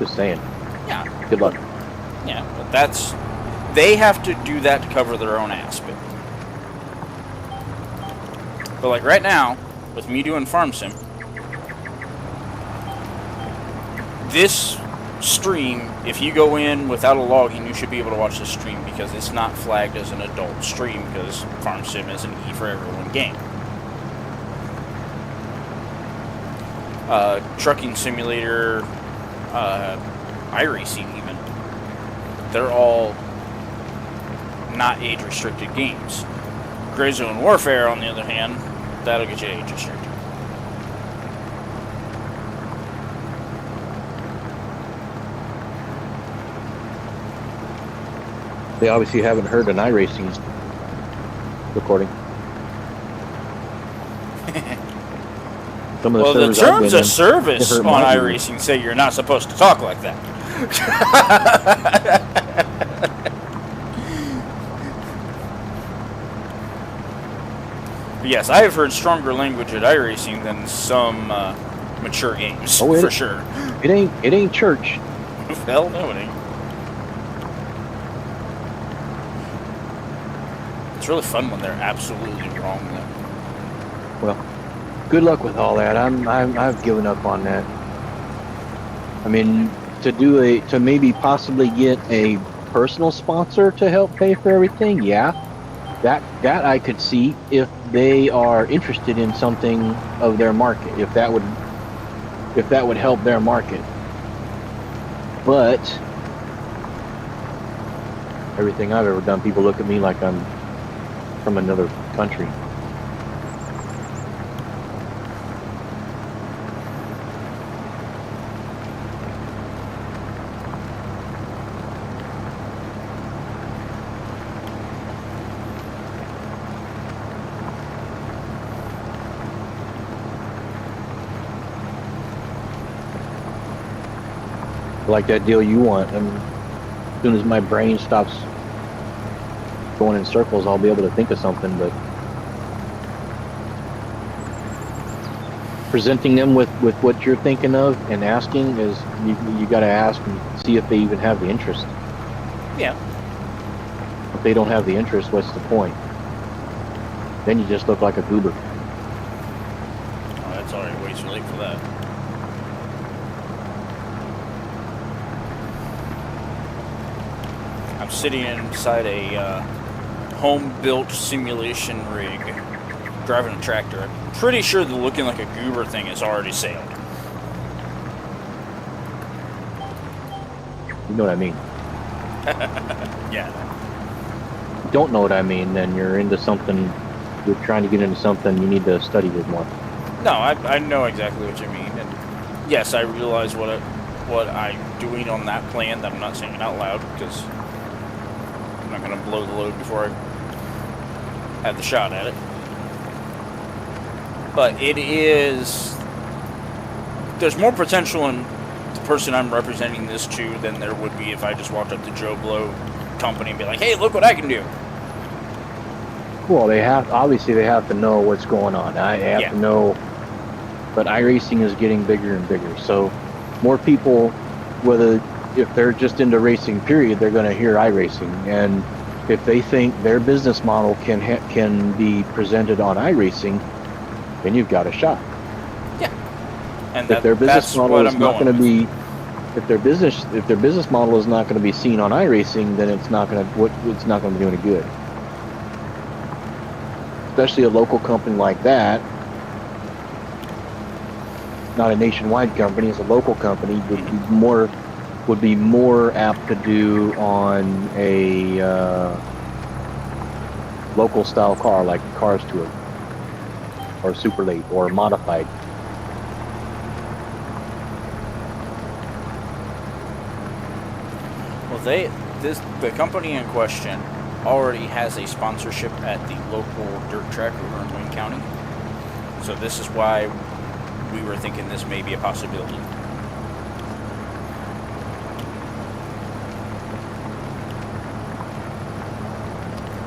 Just saying. Yeah. Good luck. Yeah, but they have to do that to cover their own ass. But like right now, with me doing Farm Sim, this stream, if you go in without a login, you should be able to watch this stream because it's not flagged as an adult stream because Farm Sim is an E for everyone game. Trucking Simulator, iRacing even, they're all not age restricted games. Gray Zone Warfare, on the other hand, that'll get you age restricted. They obviously haven't heard an iRacing recording. Well, the terms of service on iRacing say you're not supposed to talk like that. Yes, I have heard stronger language at iRacing than some mature games, for sure. It ain't church. Hell no, it ain't. It's really fun when they're absolutely wrong, though. Well, Good luck with all that. I've given up on that. I mean, to maybe possibly get a personal sponsor to help pay for everything, yeah. That I could see if they are interested in something of their market, if that would help their market. But everything I've ever done, people look at me like I'm from another country. Like that deal you want, and as soon as my brain stops going in circles, I'll be able to think of something. But presenting them with what you're thinking of and asking is, you got to ask and see if they even have the interest. Yeah. If they don't have the interest, what's the point? Then you just look like a goober. Oh, that's already way too late for that. I'm sitting inside a home-built simulation rig, driving a tractor. I'm pretty sure the looking like a goober thing has already sailed. You know what I mean? Yeah. If you don't know what I mean, then you're into something. You're trying to get into something. You need to study it more. No, I know exactly what you mean, and yes, I realize what I'm doing on that plan. That I'm not saying it out loud because I'm not going to blow the load before I have the shot at it. But it is... There's more potential in the person I'm representing this to than there would be if I just walked up to Joe Blow company and be like, hey, look what I can do. Well, obviously they have to know what's going on. I have to know, but iRacing is getting bigger and bigger. So more people, if they're just into racing, period, they're going to hear iRacing. And if they think their business model can be presented on iRacing, then you've got a shot. Yeah. And if their business model is not going to be, if their business model is not going to be seen on iRacing, then it's not going to do any good. Especially a local company like that, not a nationwide company, as a local company would be more apt to do on a local style car like Cars Tour or Super Late or Modified. Well, the company in question already has a sponsorship at the local dirt track over in Wayne County. So this is why we were thinking this may be a possibility.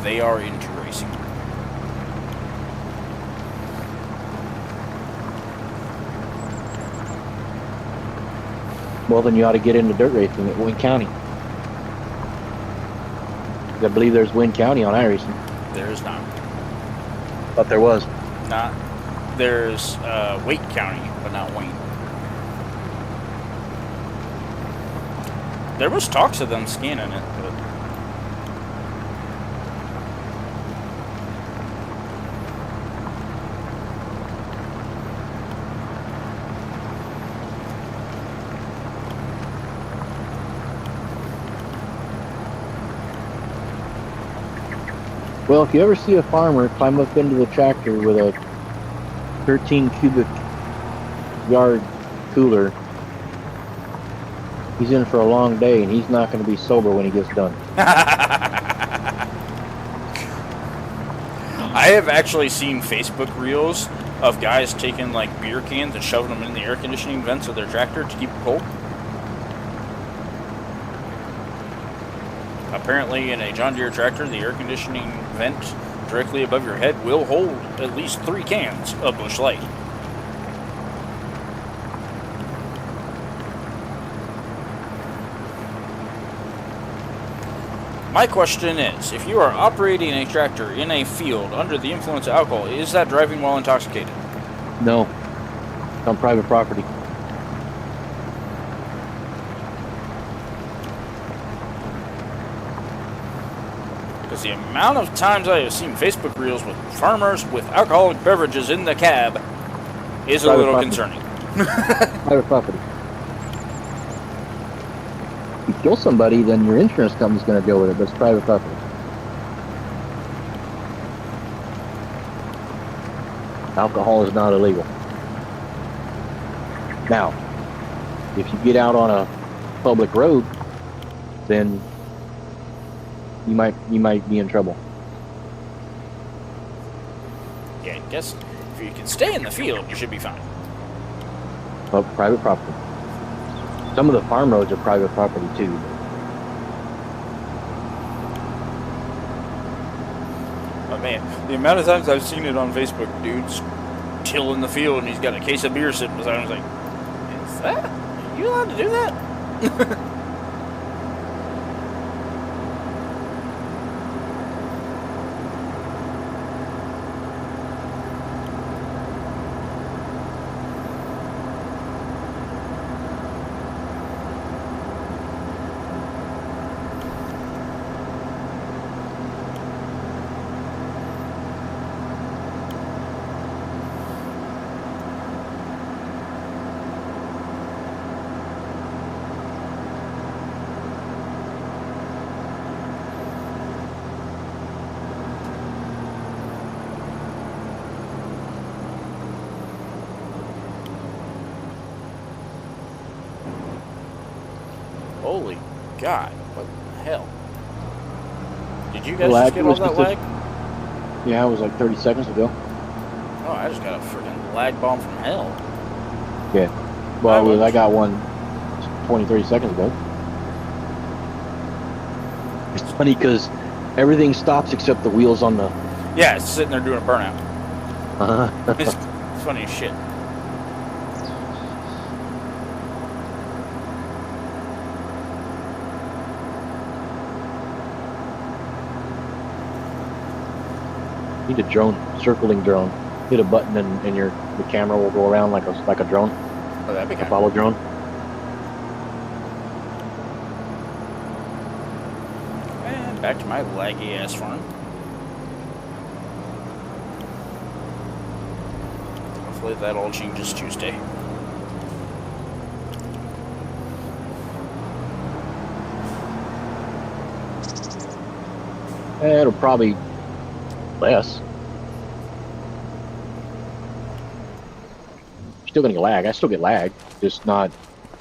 They are into racing. Well, then you ought to get into dirt racing at Wayne County. I believe there's Wayne County on iRacing. There is not. Thought there was. Not. There's Wake County, but not Wayne. There was talks of them scanning it, but Well, if you ever see a farmer climb up into the tractor with a 13 cubic yard cooler, he's in for a long day, and he's not going to be sober when he gets done. I have actually seen Facebook reels of guys taking like beer cans and shoving them in the air conditioning vents of their tractor to keep it cold. Apparently, in a John Deere tractor, the air conditioning vent directly above your head will hold at least 3 cans of Busch Light. My question is, if you are operating a tractor in a field under the influence of alcohol, is that driving while intoxicated? No, it's on private property. Because the amount of times I have seen Facebook reels with farmers with alcoholic beverages in the cab is a Private little property. concerning. Private property. If you kill somebody, then your insurance company's going to deal with it, but it's private property. Alcohol is not illegal. Now, if you get out on a public road, then you might be in trouble. Yeah, I guess if you can stay in the field, you should be fine. But private property. Some of the farm roads are private property too. But man, the amount of times I've seen it on Facebook, dude's tilling the field and he's got a case of beer sitting beside him. I was like, is that? Are you allowed to do that? Holy God, what the hell? Did you guys just get all that lag? Yeah, it was like 30 seconds ago. Oh, I just got a freaking lag bomb from hell. Yeah. Well, I got one 20, 30 seconds ago. It's funny because everything stops except the wheels on the... Yeah, it's sitting there doing a burnout. Uh-huh. It's funny as shit. Need a drone, circling drone. Hit a button and the camera will go around like a drone, Oh, that'd be a kind of follow drone. And back to my laggy ass farm. Hopefully that all changes Tuesday. It'll probably less. Still gonna get lag. I still get lag, just not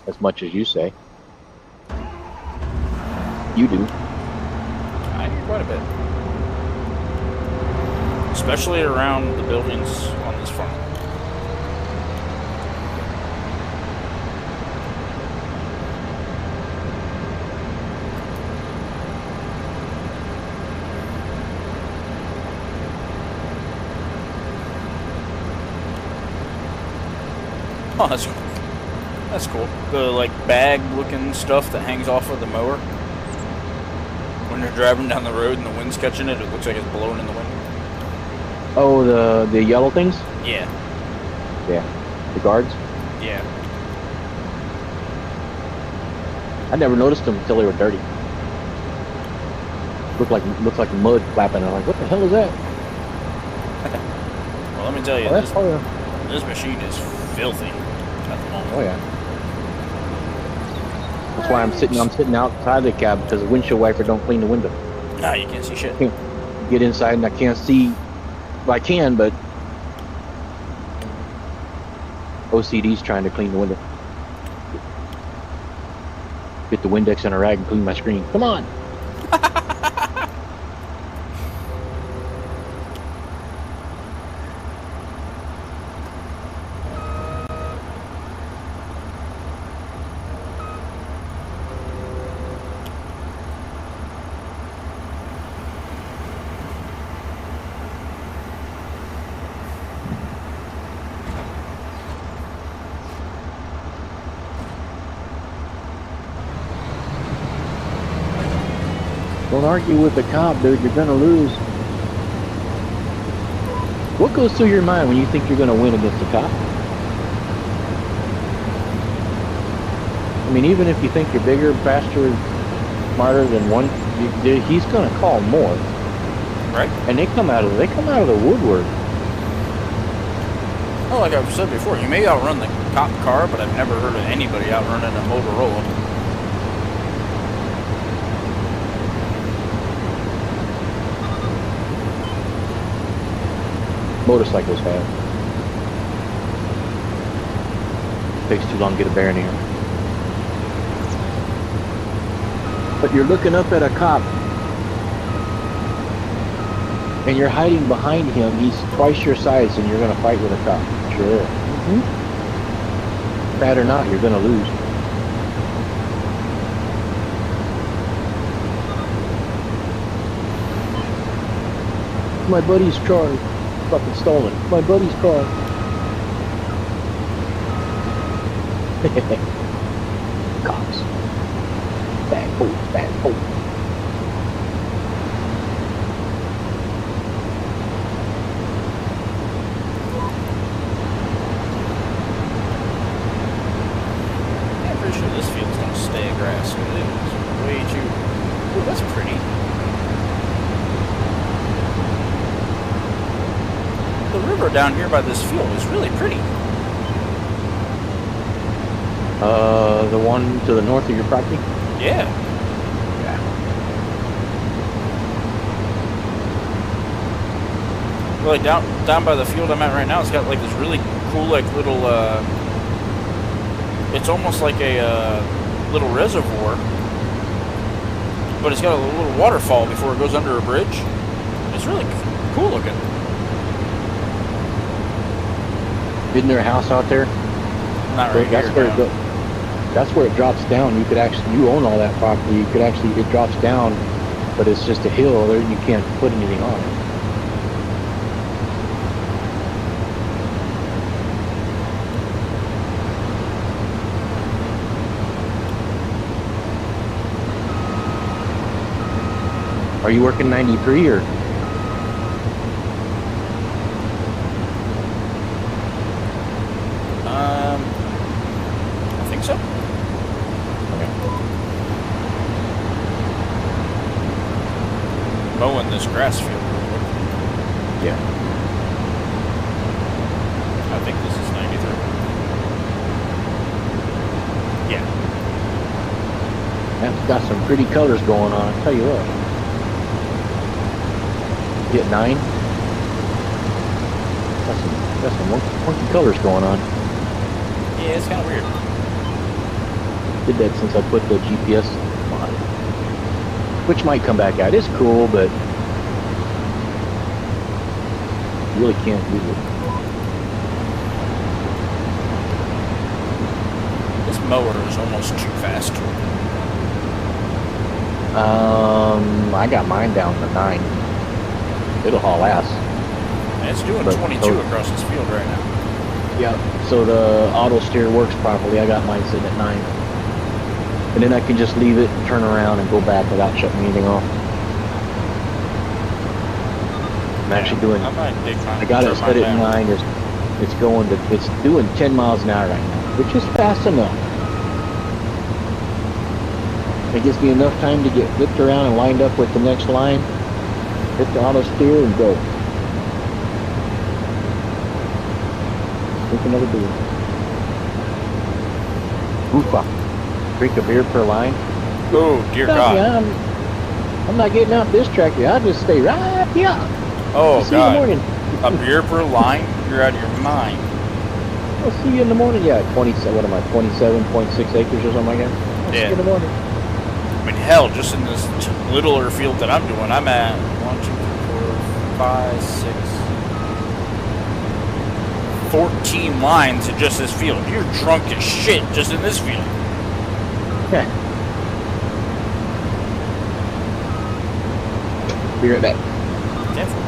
as much as you say. You do. I do quite a bit. Especially around the buildings on this farm. Oh, that's cool. The like bag looking stuff that hangs off of the mower. When you're driving down the road and the wind's catching it, it looks like it's blowing in the wind. Oh, the yellow things? Yeah. Yeah. The guards? Yeah. I never noticed them until they were dirty. Looks like mud flapping. I'm like, what the hell is that? Well, let me tell you, Oh, that's this machine is filthy at the moment. Oh yeah. That's why I'm sitting outside the cab because the windshield wiper don't clean the window. Nah, you can't see shit. Get inside and I can't see. Well, I can, but OCD's trying to clean the window. Get the Windex and a rag and clean my screen. Come on. Don't argue with the cop, dude. You're gonna lose. What goes through your mind when you think you're going to win against a cop? I mean, even if you think you're bigger, faster, smarter than one, he's going to call more. Right. And they come out of the woodwork. Oh, like I've said before, you may outrun the cop car, but I've never heard of anybody outrunning a Motorola. Motorcycles have. Takes too long to get a bearing here. But you're looking up at a cop, and you're hiding behind him. He's twice your size, and you're going to fight with a cop. Sure. Mm-hmm. Bad or not, you're going to lose. My buddy's car fucking stolen. My buddy's car. Cops. Bad fools, bad fools. I'm pretty sure this field's gonna stay grass. It is way too. Ooh, that's pretty. The river down here by this field is really pretty. The one to the north of your property? Yeah. Yeah. Well, like down by the field I'm at right now, it's got like this really cool like little it's almost like a little reservoir, but it's got a little waterfall before it goes under a bridge. It's really cool looking. Isn't there a house out there? Not right That's here. where No. that's where it drops down. You could actually, you own all that property. You could actually, it drops down, but it's just a hill there. You can't put anything on it. Are you working 93 or? I think so. Mowing this grass field real quick. Yeah. I think this is 93. Yeah. That's got some pretty colors going on. I tell you what. Get 9. Got some funky colors going on. Yeah, it's kind of weird. Did that since I put the GPS on it, which might come back out. It's cool, but you really can't use it. This mower is almost too fast. I got mine down to 9. It'll haul ass. And it's doing But- 22 across this field right now. Yeah. So the auto steer works properly. I got mine sitting at 9. And then I can just leave it and turn around and go back without shutting anything off. I'm actually doing, I might dig mine. I got it turn set mine at down. 9. It's going to, it's doing 10 miles an hour right now, which is fast enough. It gives me enough time to get flipped around and lined up with the next line, hit the auto steer and go. Drink another beer. Oofa. Drink a beer per line. Oh, dear No, God. yeah, I'm not getting out this tractor. I'll just stay right here. Oh, See you in the God. morning. A beer per line? You're out of your mind. I'll see you in the morning. Yeah, 27.6 acres or something like that. I'll see Yeah. you in the morning. I mean, hell, just in this littler field that I'm doing, I'm at 1, 2, 3, 4, 5, 6, 14 lines in just this field. You're drunk as shit just in this field. Yeah. Be right back. Definitely.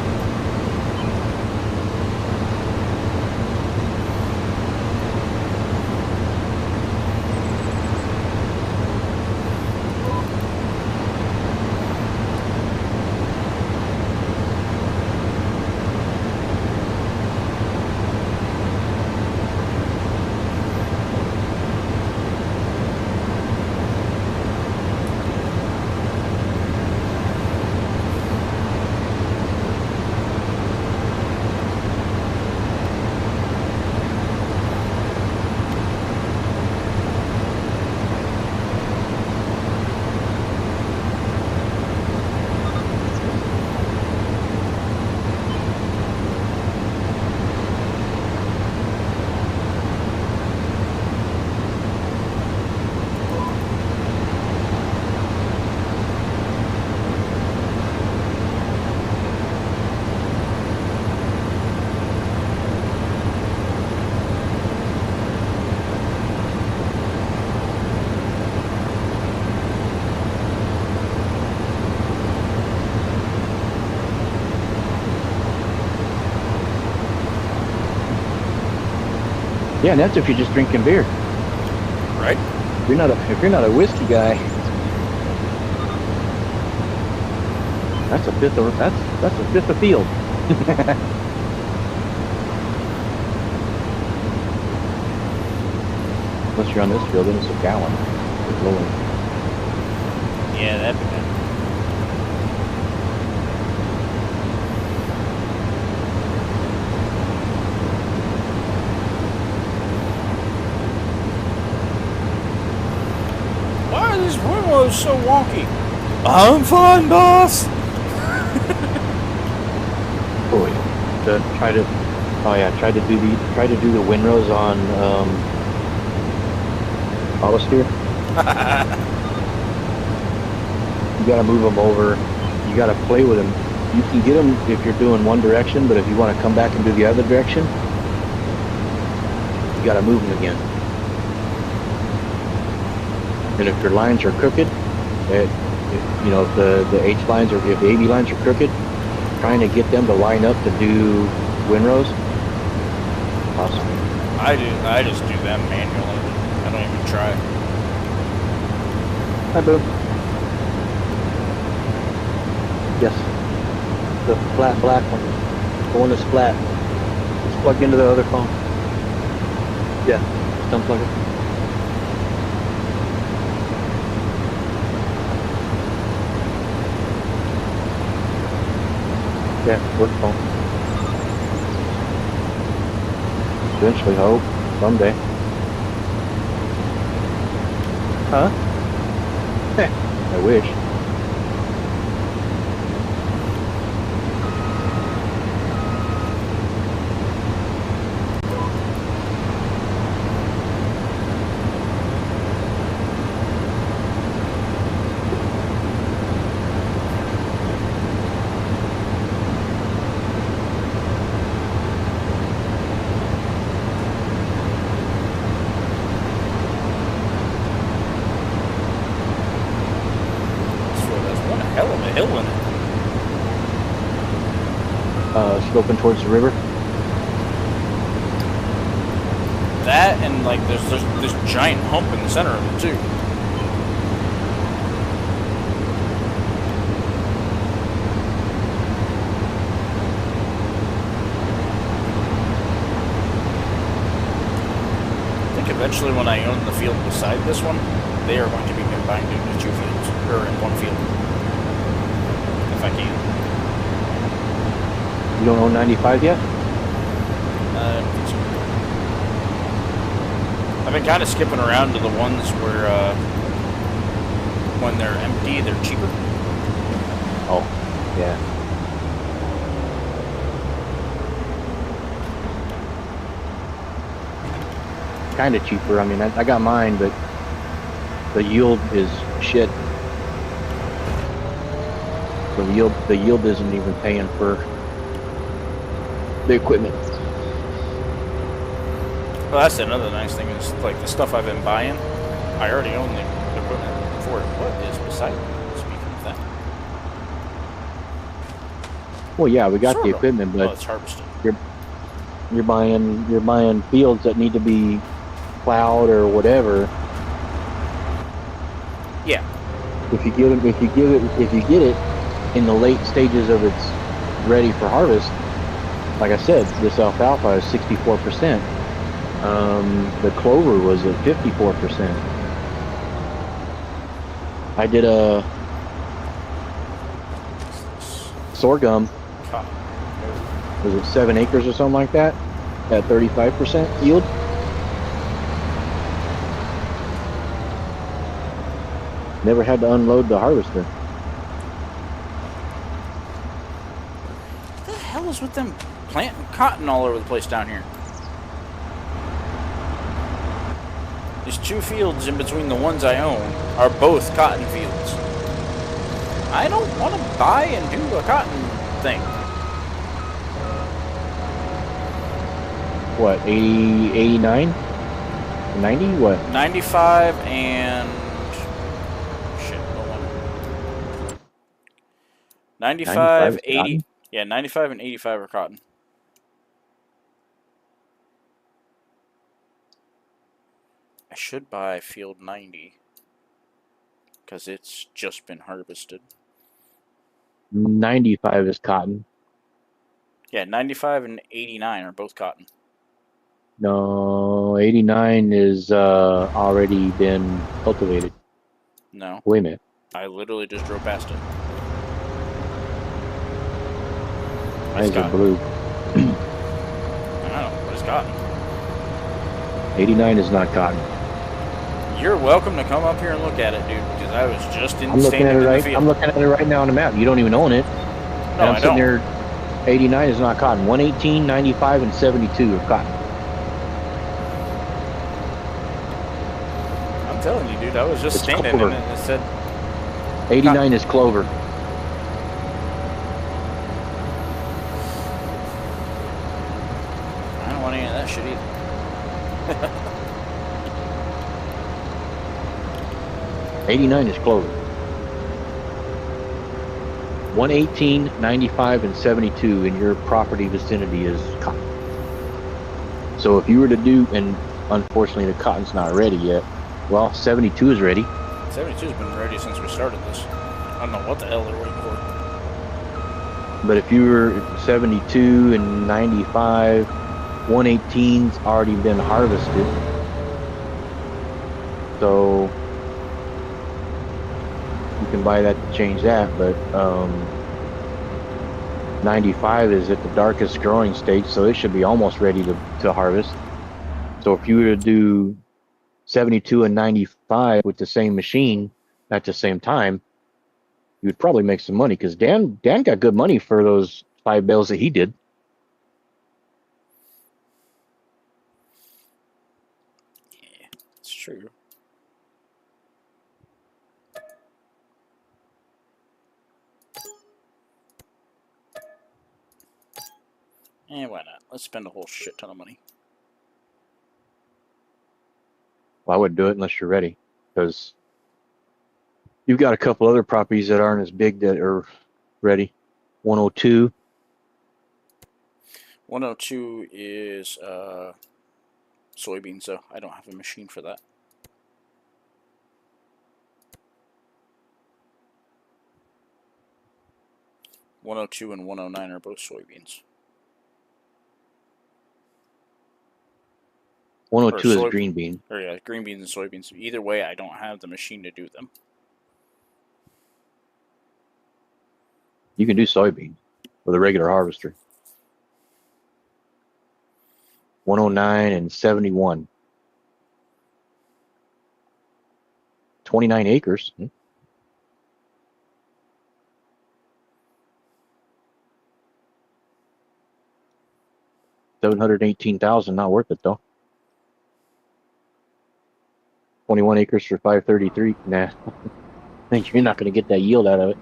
Yeah, and that's if you're just drinking beer. Right? If you're not a whiskey guy, that's a fifth of that's a fifth of field. Unless you're on this field, then it's a gallon. It's lower. Yeah, that'd be good. Why are these windows so wonky? I'm fine, boss. Oh yeah. Try to do the windrows on auto steer. You gotta move them over. You gotta play with them. You can get them if you're doing one direction, but if you want to come back and do the other direction, you gotta move them again. And if your lines are crooked, you know, if the H lines or if the AB lines are crooked, trying to get them to line up to do windrows, possible. I just do them manually. I don't even try. Hi, Boo. Yes. The flat black one. The one that's flat. It's plugged into the other phone. Yeah. Just unplug it. Yeah, work phone. Eventually, hope. Someday. Huh? I wish. Hell of a hill in it. Sloping towards the river. That and like there's this giant hump in the center of it too. I think eventually when I own the field beside this one, they are going to be combined into two fields, or in one field. If I can. You don't own 95 yet? I don't think so. I've been kind of skipping around to the ones where, when they're empty, they're cheaper. Oh, yeah. Kind of cheaper. I mean, I got mine, but the yield is shit. The yield isn't even paying for the equipment. Well, that's another nice thing is like the stuff I've been buying. I already own the equipment for it. What is beside me? Speaking of that. Well, yeah, we got Sort the of. equipment, but It's harvested. you're buying fields that need to be plowed or whatever. Yeah. If you get it in the late stages of its ready for harvest, like I said, this alfalfa is 64%. The clover was at 54%. I did a sorghum. Was it 7 acres or something like that? At 35% yield. Never had to unload the harvester. What the hell is with them planting cotton all over the place down here? These two fields in between the ones I own are both cotton fields. I don't want to buy and do a cotton thing. What, 80, 89? 90? What? 95 and... Shit, hold on. 95, 80... cotton? Yeah, 95 and 85 are cotton. I should buy field 90 because it's just been harvested. 95 is cotton. Yeah, 95 and 89 are both cotton. No, 89 is already been cultivated. No, Wait a minute. I literally just drove past it. Why is it cotton. blue? I don't know, but it's cotton. 89 is not cotton. You're welcome to come up here and look at it, dude, because I was just I'm looking at it right. I'm looking at it right now on the map. You don't even own it. No, I'm I sitting don't. there. 89 is not cotton. 118, 95, and 72 are cotton. I'm telling you, dude, I was just It's standing clover. in it and it said 89 is clover. I don't want any of that shit either. 89 is clover. 118, 95, and 72 in your property vicinity is cotton. So if you were to do, and unfortunately the cotton's not ready yet, well, 72 is ready. 72's been ready since we started this. I don't know what the hell they're waiting for. But if you were 72 and 95, 118's already been harvested. So you can buy that to change that, but 95 is at the darkest growing stage, so it should be almost ready to harvest. So if you were to do 72 and 95 with the same machine at the same time, you would probably make some money, because Dan got good money for those 5 bales that he did. Yeah, it's true. Eh, why not? Let's spend a whole shit ton of money. Well, I wouldn't do it unless you're ready, because you've got a couple other properties that aren't as big that are ready. 102. 102 is soybeans, so I don't have a machine for that. .102 and 109 are both soybeans. 102 is green bean. Or yeah, green beans and soybeans. Either way, I don't have the machine to do them. You can do soybean with a regular harvester. 109 and 71. 29 acres. 718,000, not worth it though. 21 acres for 533. Nah, I think you're not going to get that yield out of it.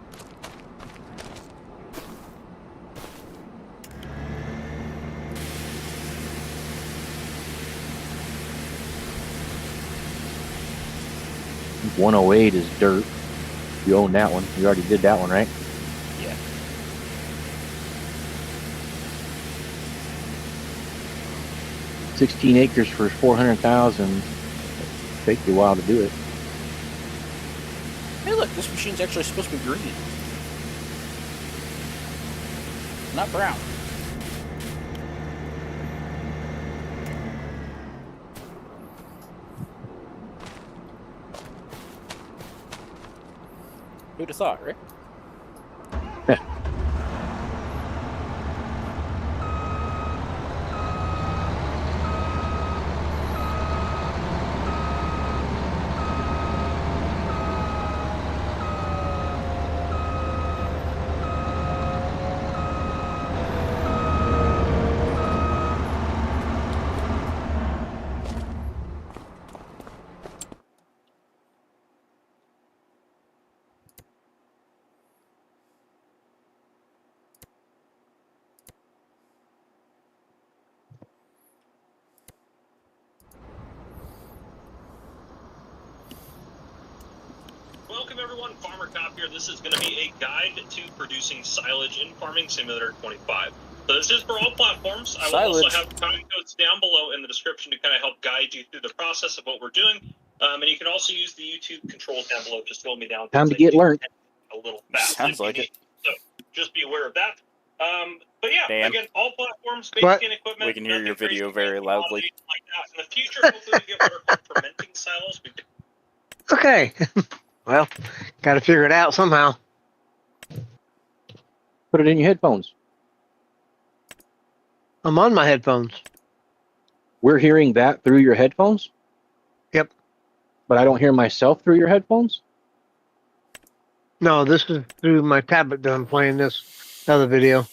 .108 is dirt. You own that one. You already did that one, right? Yeah. .16 acres for 400,000. Take you a while to do it. Hey, look, this machine's actually supposed to be green, not brown. Who'd have thought, right? Welcome everyone, Farmer Cop here. This is going to be a guide to producing silage in Farming Simulator 25. So this is for all platforms. I will Silage. also have time codes down below in the description to kind of help guide you through the process of what we're doing. And you can also use the YouTube controls down below to slow me down. Time to get learned. A little fast. Sounds like it. So just be aware of that. But yeah, Dan, again, all platforms, What? basic equipment. We can hear your nothing crazy, video very nothing loudly. like that. In the future, hopefully we get what are called fermenting silos. We Okay. Well, got to figure it out somehow. Put it in your headphones. I'm on my headphones. We're hearing that through your headphones? Yep. But I don't hear myself through your headphones? No, this is through my tablet that I'm playing this other video.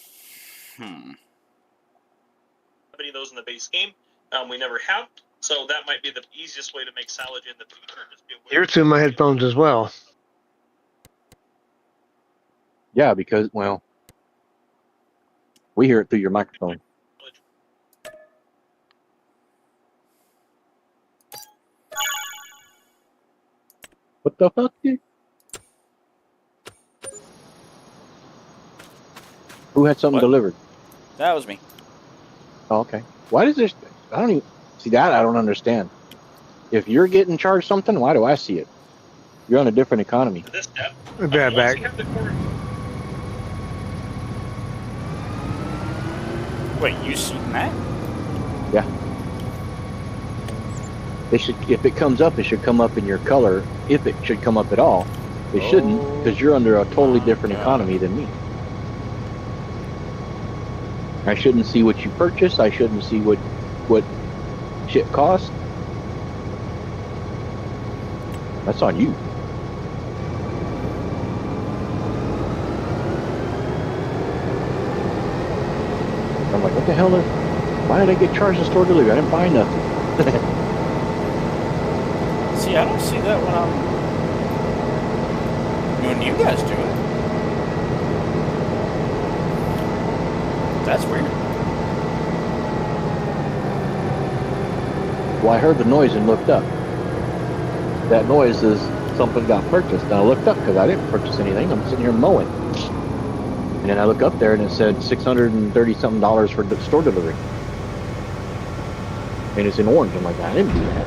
have any of those in the base game. We never have, so that might be the easiest way to make silage in the future. Just be aware. You're through my headphones as well. Yeah, because, well, we hear it through your microphone. What the fuck, dude? Who had something What? delivered? That was me. Oh, okay. Why does this? I don't even see that. I don't understand. If you're getting charged something, why do I see it? You're on a different economy. This step. I'll be right Once back. you have the core- Wait, you seen that? It should, if it comes up, it should come up in your color. If it should come up at all, it shouldn't, because you're under a totally different economy than me. I shouldn't see what you purchase. I shouldn't see what shit costs. That's on you. I'm like, what the hell? Why did I get charged a store delivery? I didn't buy nothing. See, I don't see that when you guys do it. That's weird. Well, I heard the noise and looked up. That noise is something got purchased. And I looked up because I didn't purchase anything. I'm sitting here mowing. And then I look up there and it said $630-something for the store delivery. And it's in orange. I'm like, I didn't do that.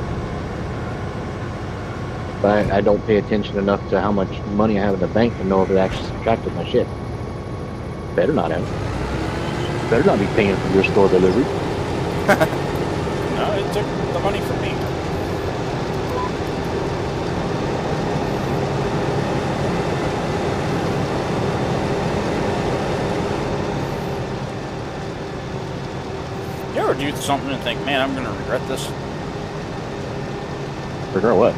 But I don't pay attention enough to how much money I have in the bank to know if it actually subtracted my shit. Better not have. Better not be paying for your store delivery. No, it took the money from me. You ever do something and think, man, I'm going to regret this? Regret what?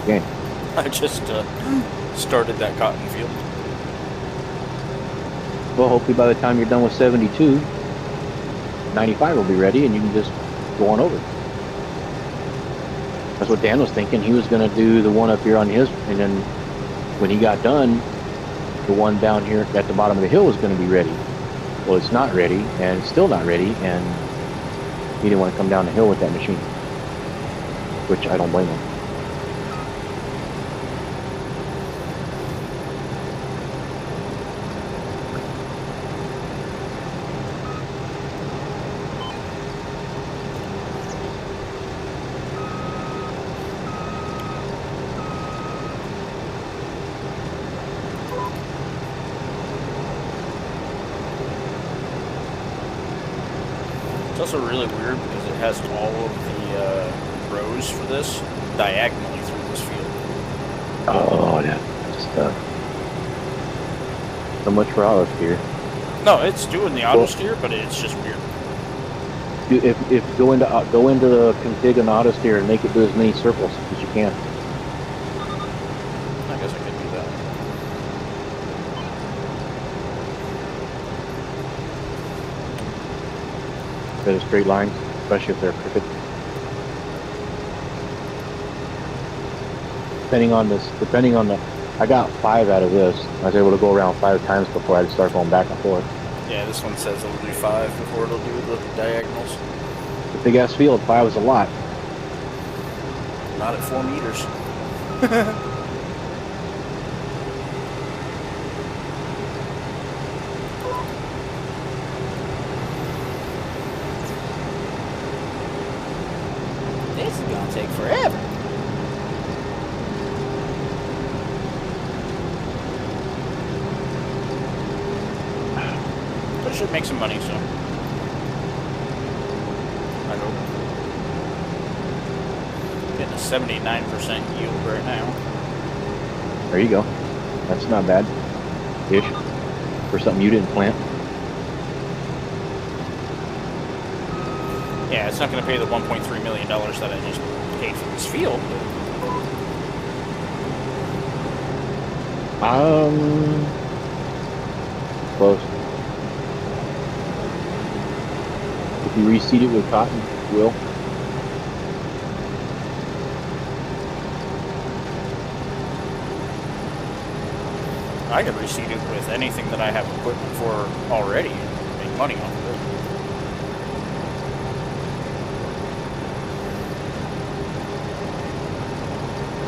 Game. I just started that cotton field. Well, hopefully by the time you're done with 72, 95 will be ready and you can just go on over. That's what Dan was thinking. He was going to do the one up here on his, and then when he got done, the one down here at the bottom of the hill was going to be ready. Well, it's not ready, and it's still not ready, and he didn't want to come down the hill with that machine, which I don't blame him. It's also really weird because it has all of the rows for this diagonally through this field. Oh, yeah. Just, so much for auto steer. No, it's doing the auto steer, but it's just weird. If go into the config and auto steer and make it do as many circles as you can. I guess I could do that. Instead of straight lines, especially if they're crooked. Depending on the, I got 5 out of this. I was able to go around 5 times before I had to start going back and forth. Yeah, this one says it'll do 5 before it'll do the diagonals. The big ass field, 5 is a lot. Not at 4 meters. gonna take forever. But it should make some money, so I hope. Getting a 79% yield right now. There you go. That's not bad. Ish. For something you didn't plant. Yeah, it's not going to pay the $1.3 million that I just paid for this field. Close. If you reseed it with cotton, will. I could reseed it with anything that I have equipment for already and make money off of it.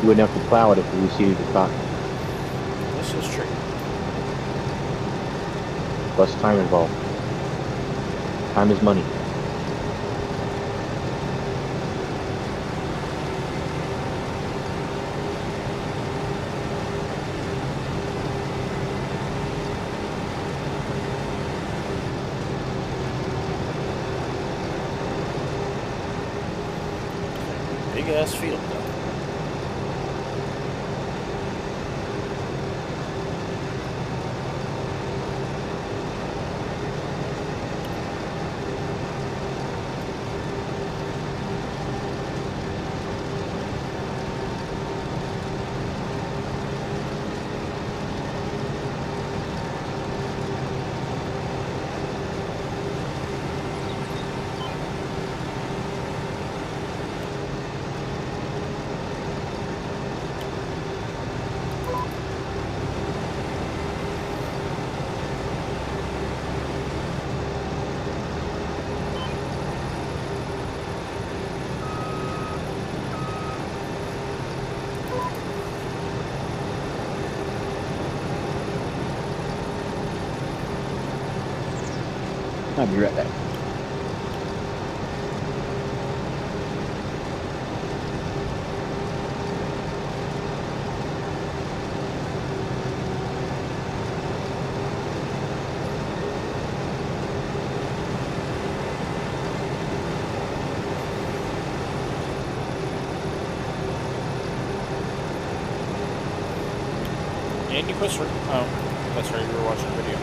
You wouldn't have to plow it if you reseeded with cotton. This is true. Less time involved. Time is money. Big ass field though. I'll be right back. Andy Quisser. Oh, that's right, you were watching the video.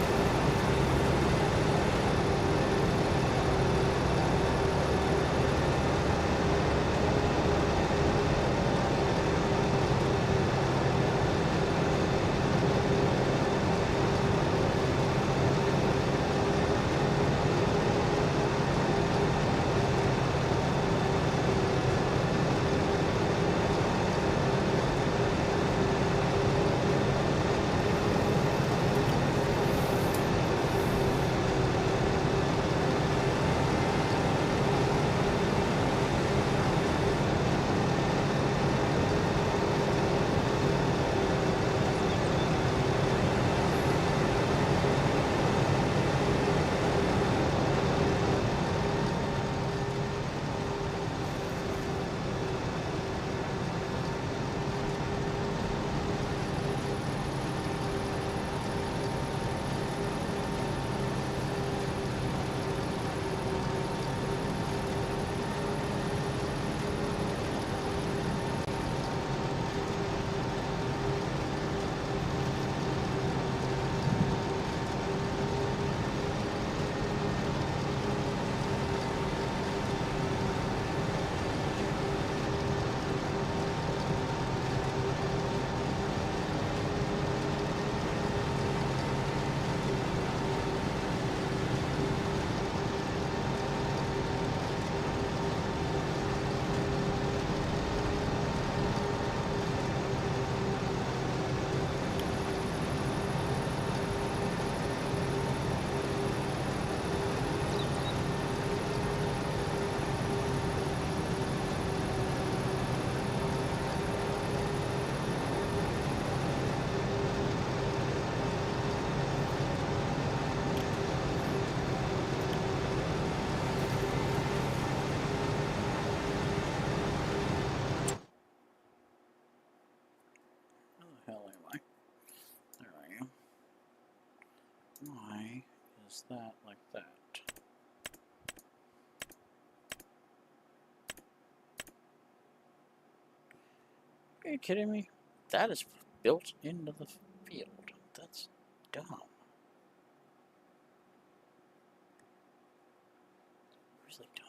Place that like that. Are you kidding me? That is built into the field. That's dumb. Really dumb.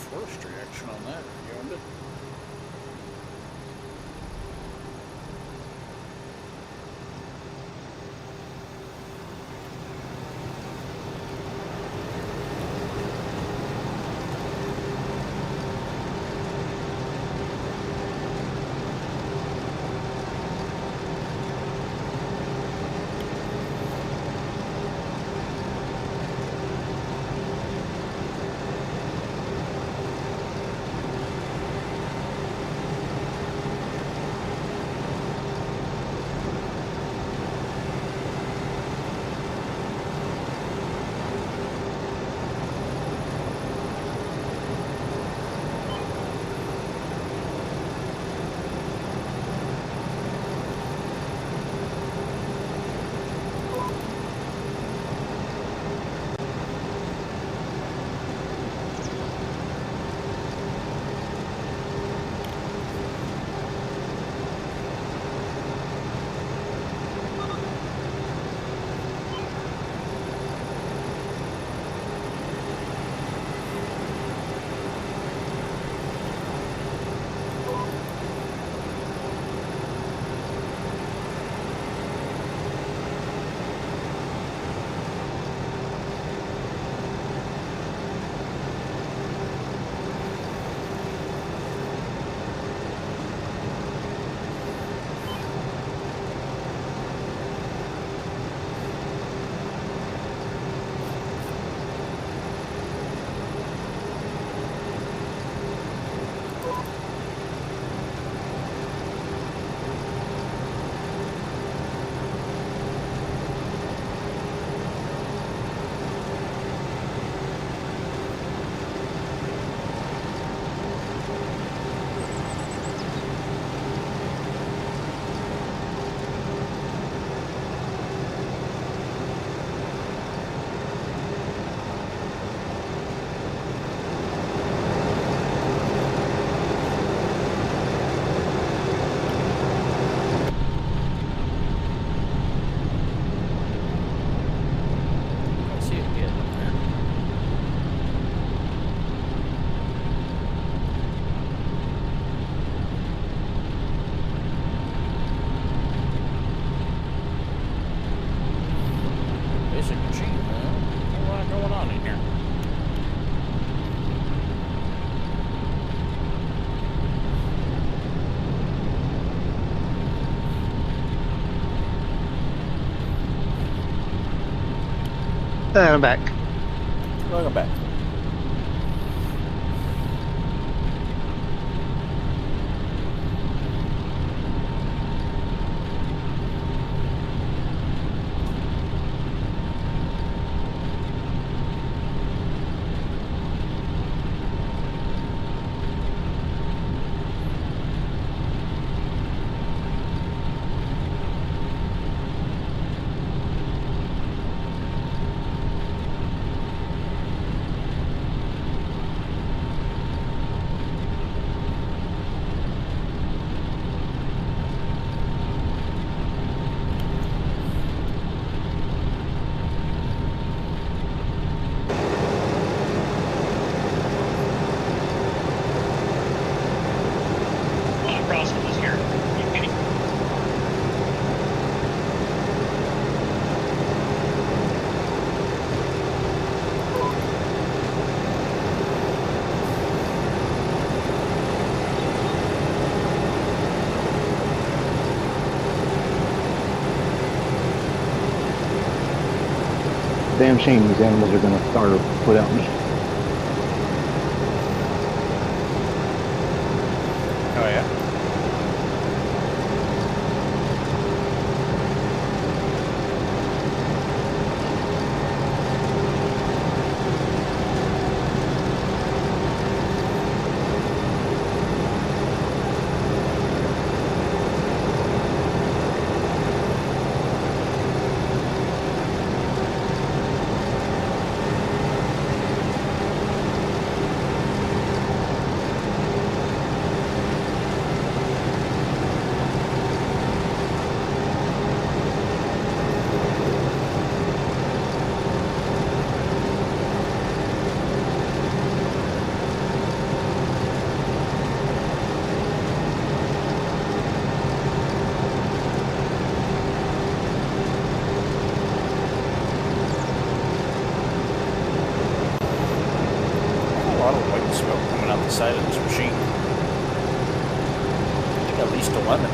Forestry action on that. You owned it. I'm back. Welcome back. Crossing was here. Are you kidding? Damn shame these animals are gonna starve without me. Oh yeah. A lot of white smoke coming out the side of this machine. I think at least 11.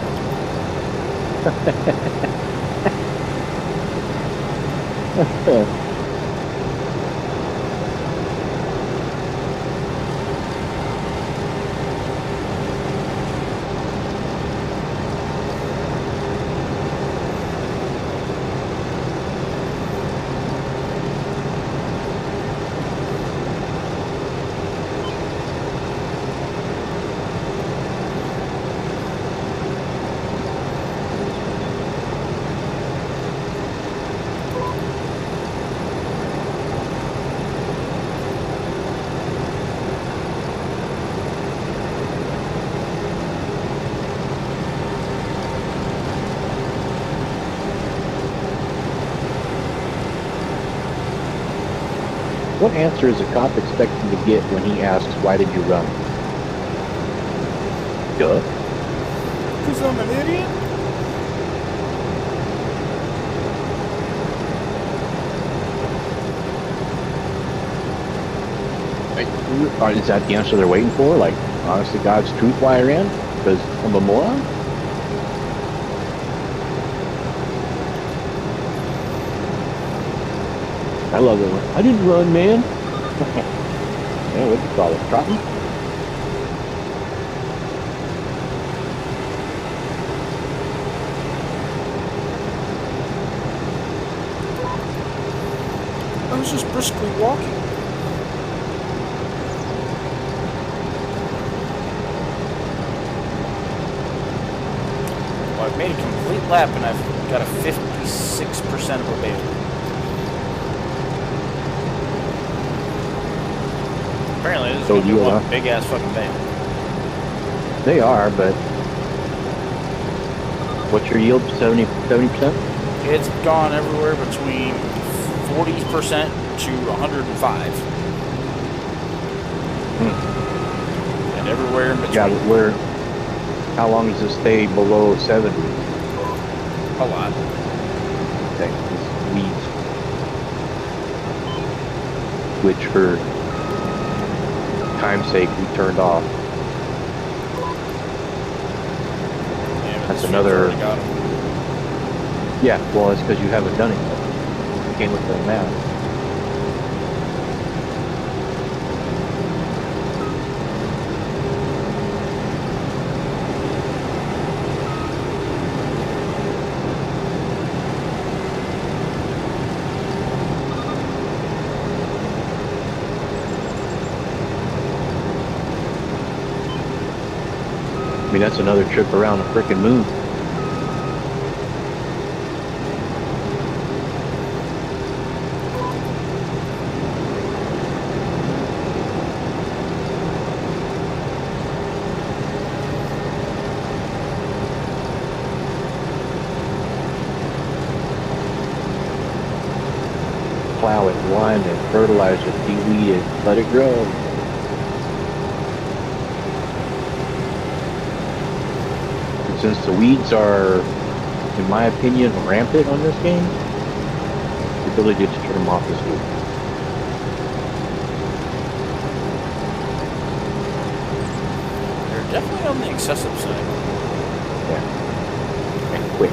What answer is a cop expecting to get when he asks, "Why did you run?" Duh. Because I'm an idiot? Is that the answer they're waiting for? Like, honestly, God's truth, why I ran? Because I'm a moron? I love it. I didn't run, man. Man, what do you call it? Trotting? I was just briskly walking. Well, I've made a complete lap and I've got a 56% of a bale. Apparently, this is So going to be you, one big ass fucking bale. They are, but what's your yield? 70%? It's gone everywhere between 40% to 105. And everywhere in between. Yeah, but where? How long does it stay below 70? A lot. Okay, it's weeds. Which, for time's sake, we turned off. Yeah, but That's this another- already got 'em. Yeah, well, it's because you haven't done it yet. It came with the map. mean, that's another trip around the frickin' moon. Plow it, lime it, fertilize it, de-weed it, let it grow. And since the weeds are, in my opinion, rampant on this game, the ability to turn them off is good. They're definitely on the excessive side. Yeah. And quick.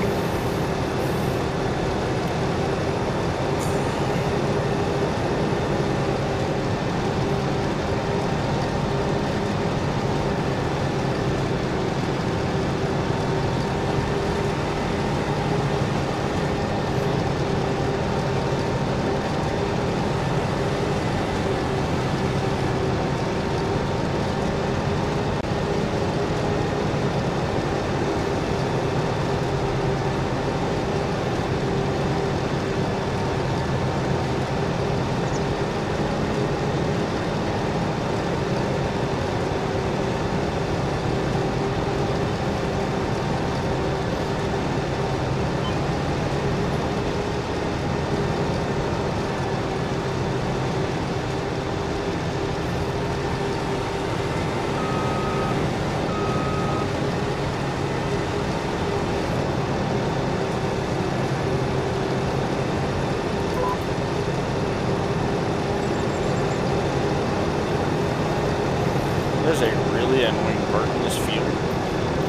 There's a really annoying part in this field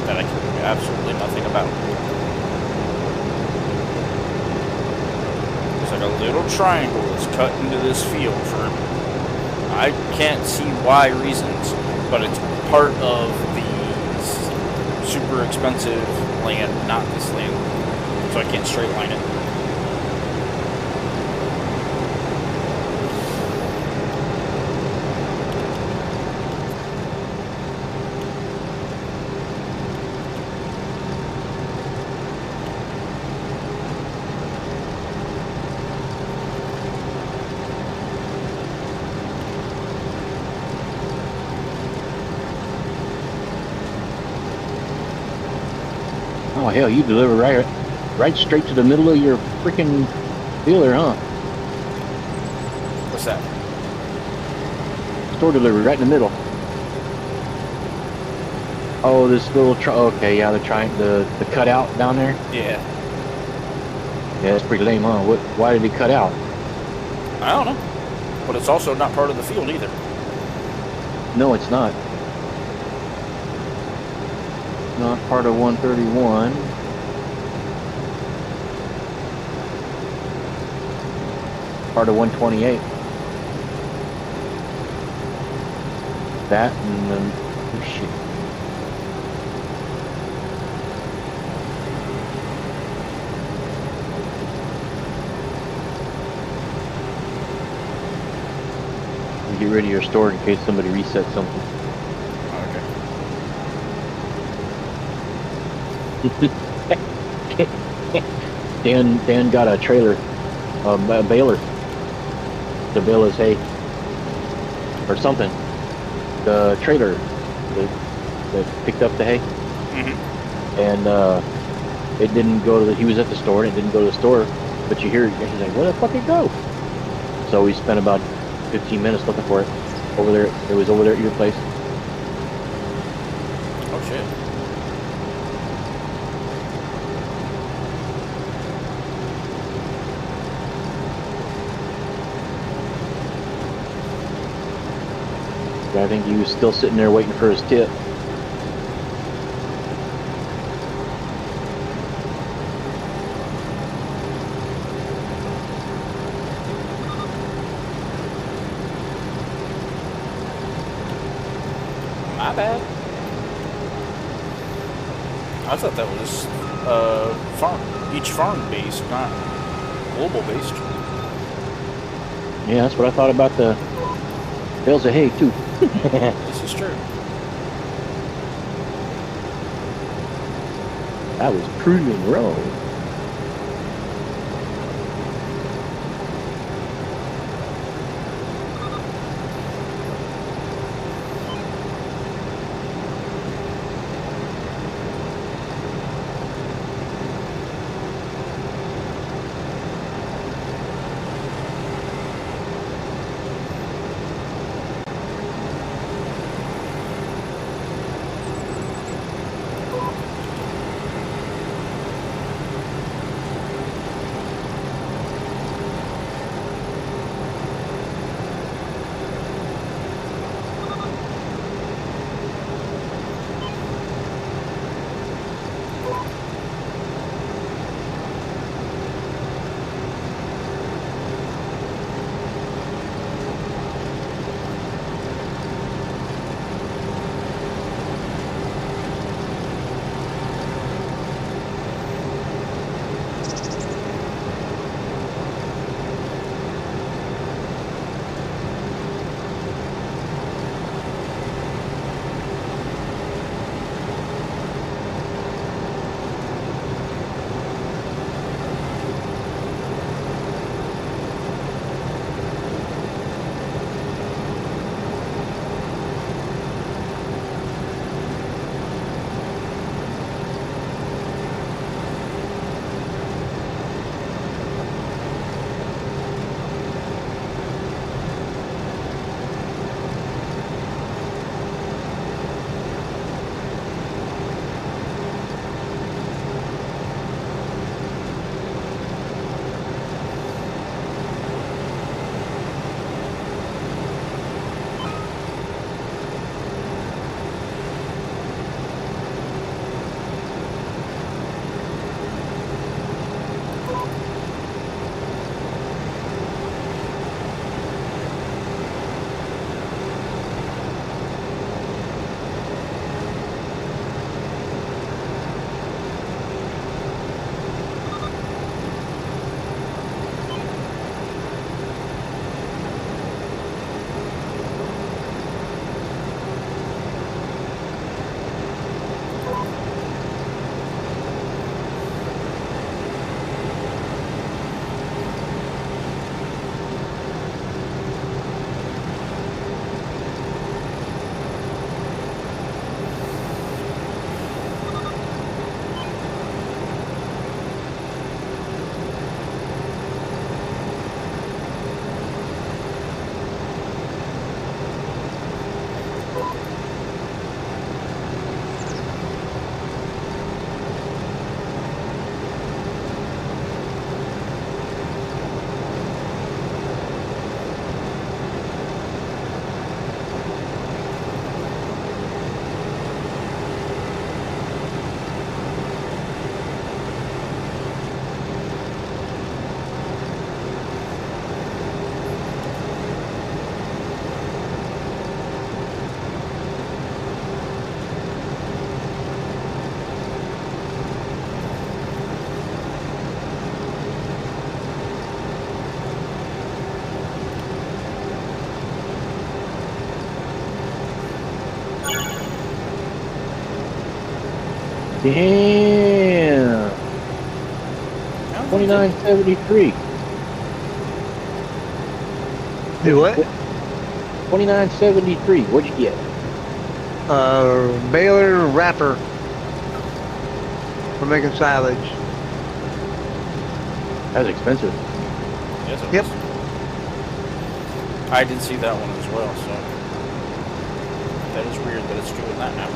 that I can do absolutely nothing about. There's like a little triangle that's cut into this field for, I can't see why reasons, but it's part of the super expensive land, not this land, so I can't straight line it. Oh hell, you deliver right straight to the middle of your freaking dealer, huh? What's that? Store delivery right in the middle. Oh, this little okay, yeah, the cutout down there. Yeah. Yeah, that's pretty lame, huh? Why did he cut out? I don't know. But it's also not part of the field either. No, it's not. Not part of 131. Part of 128. That and then oh shit. Get rid of your store in case somebody resets something. Dan got a trailer, a baler to bale his hay or something. The trailer that picked up the hay, and it didn't go to. He was at the store and it didn't go to the store. But you hear, he's like, "Where the fuck it go?" So we spent about 15 minutes looking for it over there. It was over there at your place. Oh shit. I think he was still sitting there waiting for his tip. My bad. I thought that was beach farm based, not global based. Yeah, that's what I thought about the bales of hay too. This is true. That was Proving Road. Damn. 2973. Do what? 2973. What'd you get? Baler wrapper for making silage. That was expensive. Yes, it Yep. was. I did see that one as well, so that is weird that it's doing that now.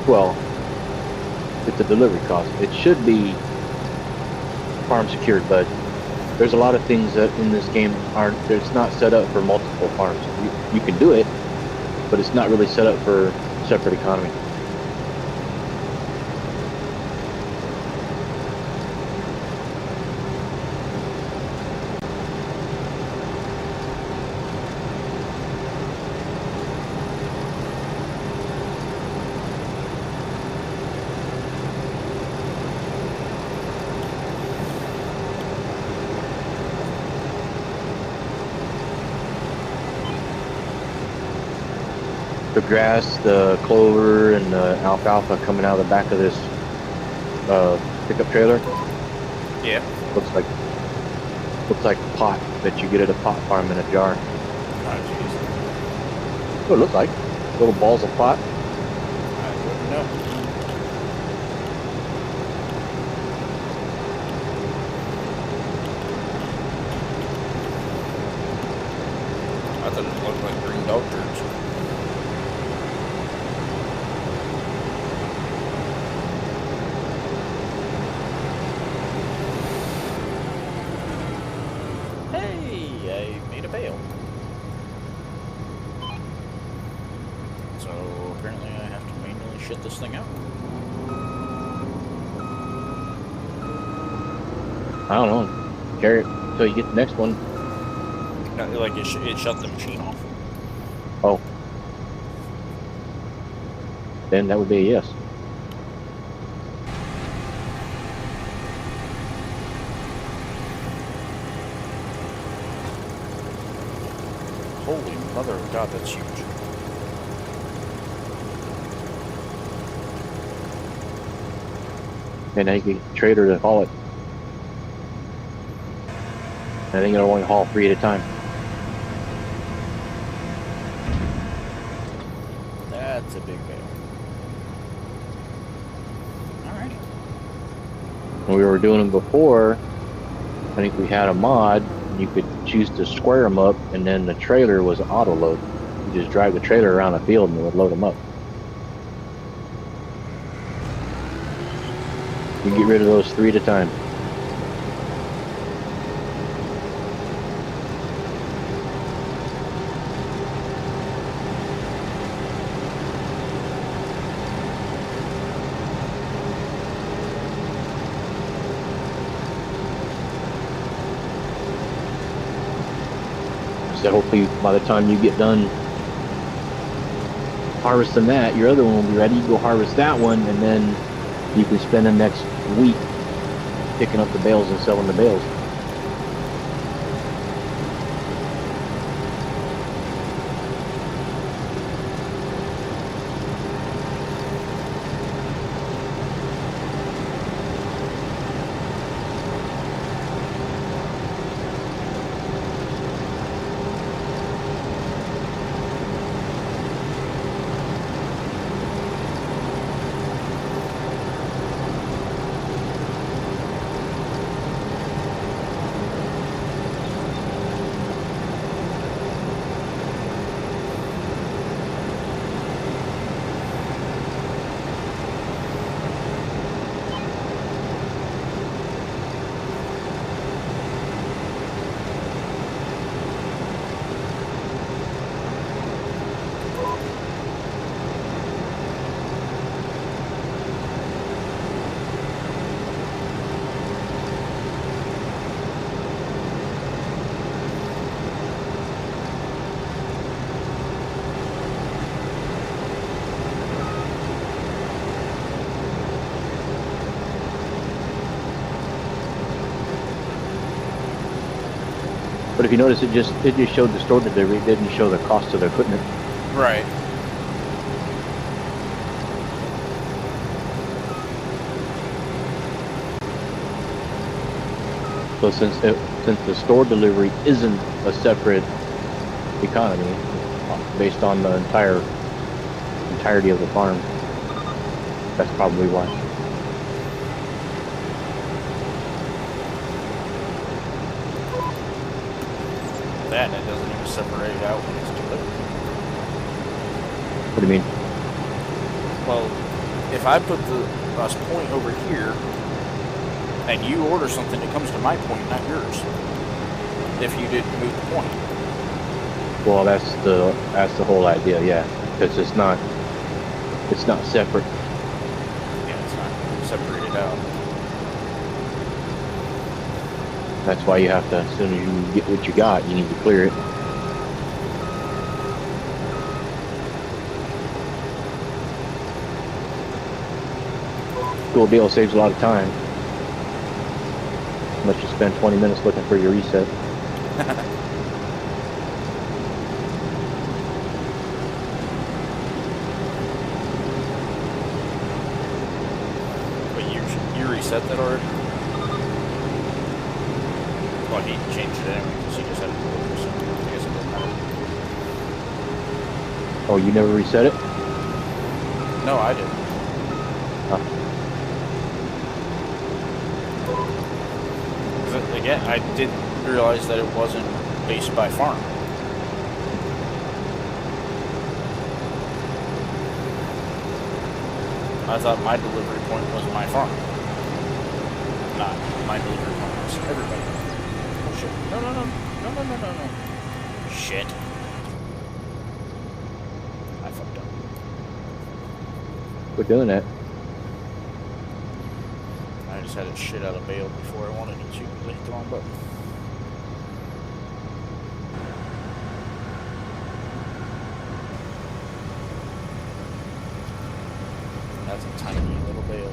Well, it's a delivery cost. It should be farm secured, but there's a lot of things that in this game aren't. It's not set up for multiple farms. You can do it, but it's not really set up for separate economy. the grass, the clover, and the alfalfa coming out of the back of this pickup trailer. Yeah. Looks like pot that you get at a pot farm in a jar. Oh, jeez. That's what it looks like. Little balls of pot. I wouldn't know. I thought it looked like green dog turds. Hey, I made a bale. So apparently I have to manually shit this thing out. I don't know. Carry it until you get the next one. No, like it shut the machine off. Oh. Then that would be a yes. Holy mother of God, that's huge. And I get a trailer to haul it. I think it'll only haul 3 at a time. That's a big bale. Alrighty. When we were doing them before, I think we had a mod. You could choose to square them up, and then the trailer was auto load. You just drive the trailer around the field and it would load them up. You get rid of those 3 at a time. So hopefully by the time you get done harvesting that, your other one will be ready. You go harvest that one, and then you can spend the next week picking up the bales and selling the bales. But if you notice, it just showed the store delivery. It didn't show the cost of the equipment. Right. So since the store delivery isn't a separate economy based on the entirety of the farm, that's probably why. That, and it doesn't even separate it out when it's delivered. What do you mean? Well, if I put the point over here, and you order something, it comes to my point, not yours. If you didn't move the point. Well, that's the whole idea, yeah. Because it's not separate. Yeah, it's not separated out. That's why you have to, as soon as you get what you got, you need to clear it. Cool deal, saves a lot of time. Unless you spend 20 minutes looking for your reset. reset that already? Well, he changed it anyway because he just had to do it, so I guess it doesn't matter. Oh, you never reset it? No, I didn't. Huh. 'Cause, again, I didn't realize that it wasn't based by farm. I thought my delivery point was my farm. Not my delivery point was everybody. Oh shit. No, no, no. No, no, no, no, no. Shit. I fucked up. Quit doing that. I just had it shit out of bail before I wanted it to because I hit the wrong button. That's a tiny little bale.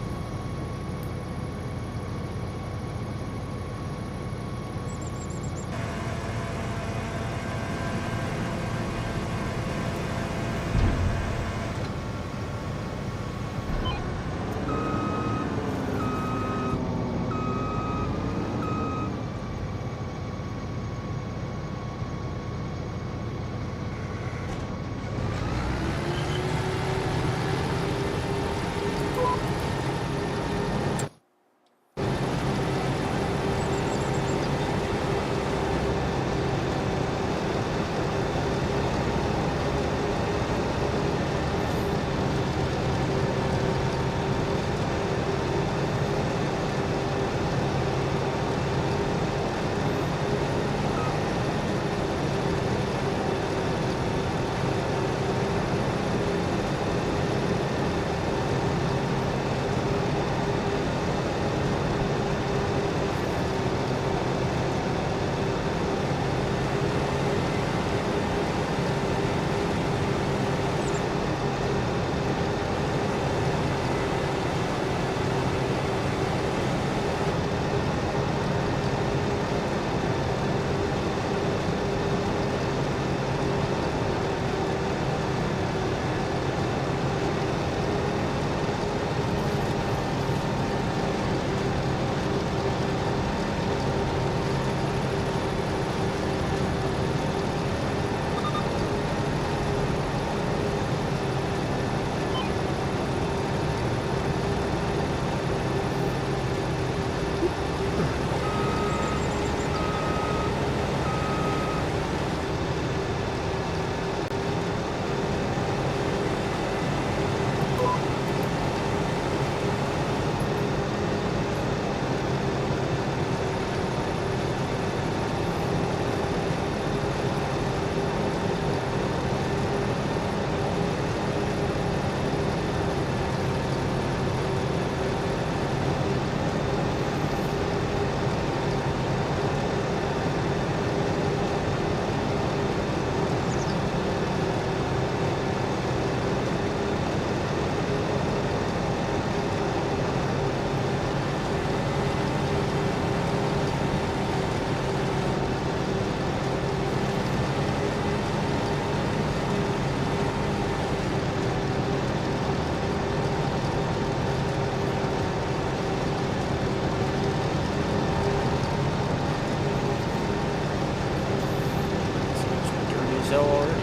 Hell already.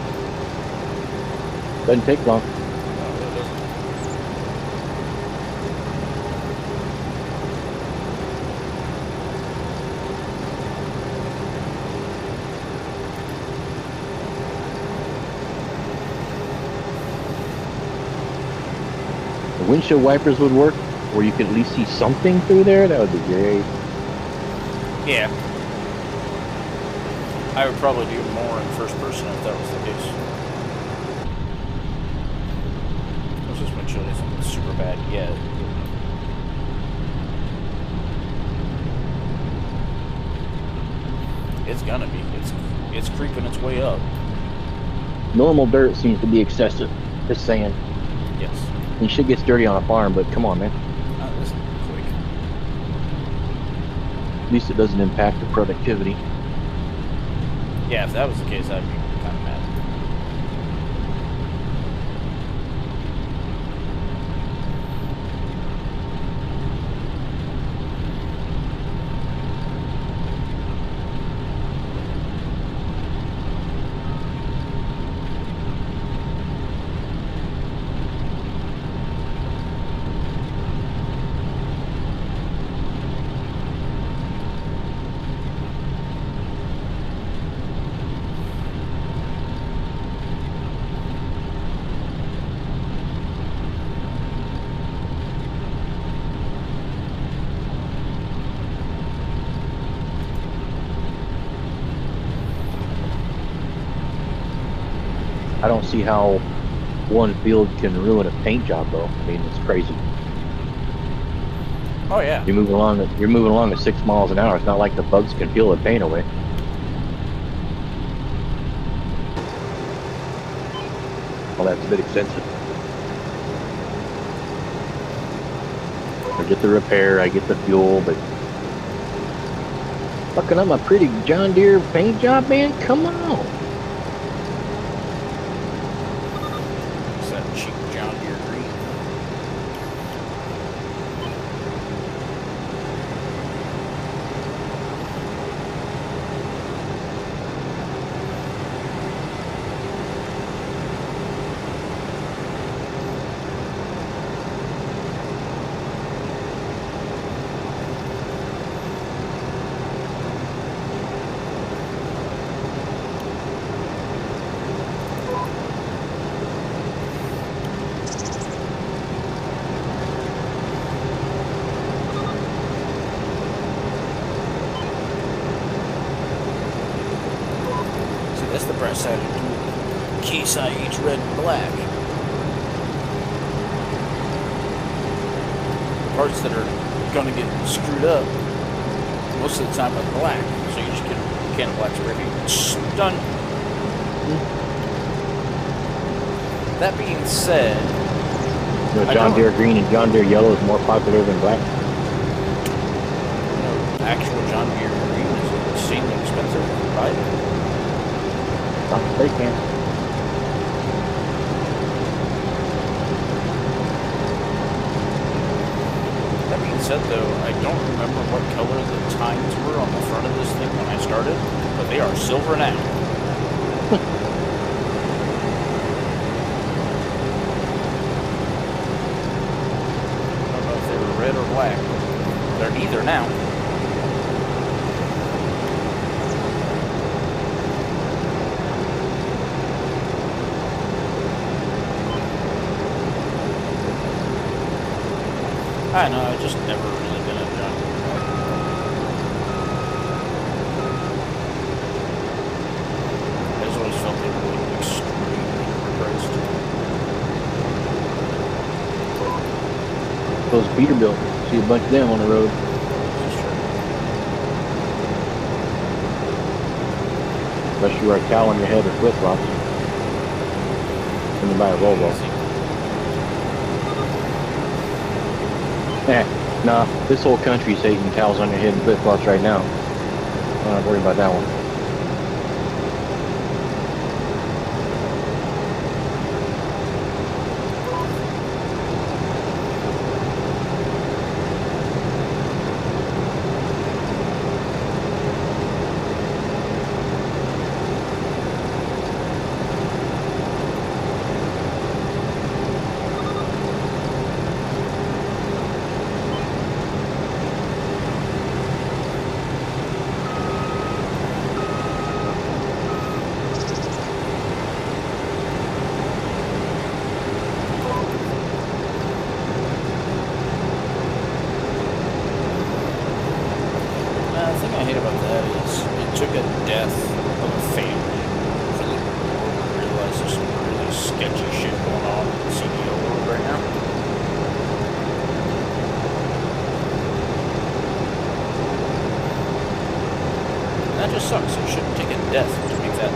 Doesn't take long. No, it doesn't. The windshield wipers would work, where you could at least see something through there. That would be great. Yeah. I would probably do more in first person if that was the case. This windshield isn't super bad yet. It's gonna be. It's creeping its way up. Normal dirt seems to be excessive. Just saying. Yes. You should get dirty on a farm, but come on, man. This is quick. At least it doesn't impact the productivity. Yeah, if that was the case, I'd be kind of mad. I don't see how one field can ruin a paint job, though. I mean, it's crazy. Oh yeah. You're moving along at 6 miles an hour. It's not like the bugs can peel the paint away. Well, that's a bit expensive. I get the repair, I get the fuel, but fucking up my pretty John Deere paint job, man? Come on. It's that cheap John Deere green. That's the bright side of dual case IH red and black. Parts that are gonna get screwed up most of the time are black, so you just get a can of black spray. Done. That being said, You know, John Deere green and John Deere yellow is more popular than black. you know, actual John Deere green is insanely expensive to buy. Not they can. That being said, though, I don't remember what color the tines were on the front of this thing when I started, but they are silver now. I don't know if they were red or black. They're neither now. I know, I've just never really been a John Deere guy. I just always felt they were extremely overpriced. Those Peterbilt, see a bunch of them on the road. This is true. Unless you wear a towel on your head or flip flops. When you buy a Volvo. Nah, this whole country's hating towels on your head and flip flops right now. I'm not worried about that one. The thing I hate about that is it took a death of a family for the world to realize there's some really sketchy shit going on in the CDO world right now. And that just sucks. It shouldn't take a death to make that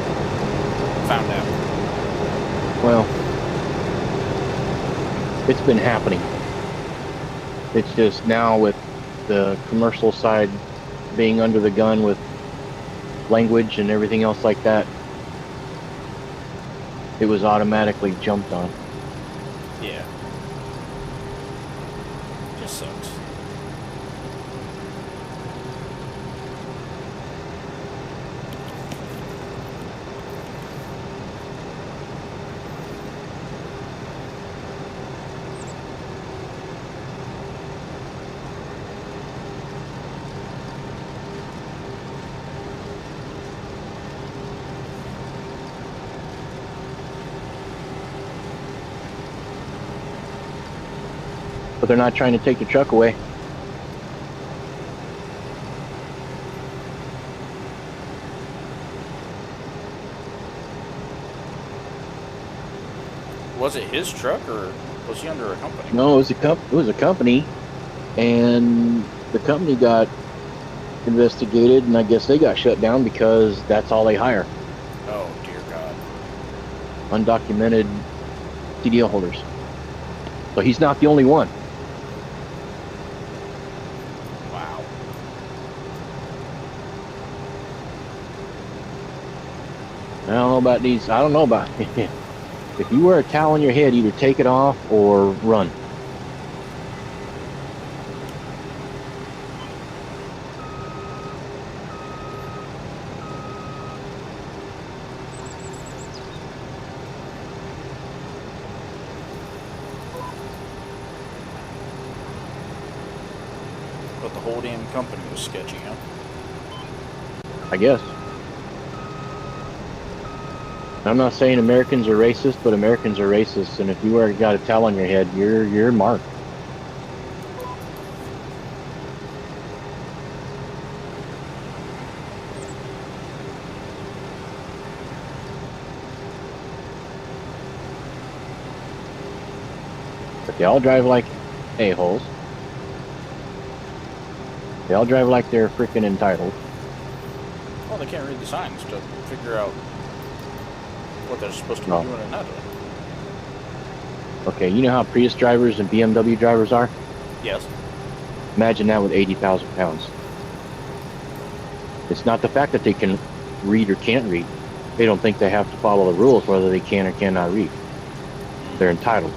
found out. Well, it's been happening. It's just now with the commercial side being under the gun with language and everything else like that, it was automatically jumped on. Yeah. Just sucks. But they're not trying to take the truck away. Was it his truck or was he under a company? No, it was a company, and the company got investigated, and I guess they got shut down because that's all they hire, Oh dear God. undocumented CDL holders. So he's not the only one. Wow. I don't know about these. I don't know about. If you wear a towel on your head, either take it off or run. But the whole damn company was sketchy, huh? I guess. I'm not saying Americans are racist, but Americans are racist, and if you got a towel on your head, you're marked. But they all drive like a-holes. They all drive like they're freaking entitled. Well, they can't read the signs to figure out what they're supposed to be No. doing and not doing. Okay, you know how Prius drivers and BMW drivers are? Yes. Imagine that with 80,000 pounds. It's not the fact that they can read or can't read. They don't think they have to follow the rules whether they can or cannot read. They're entitled.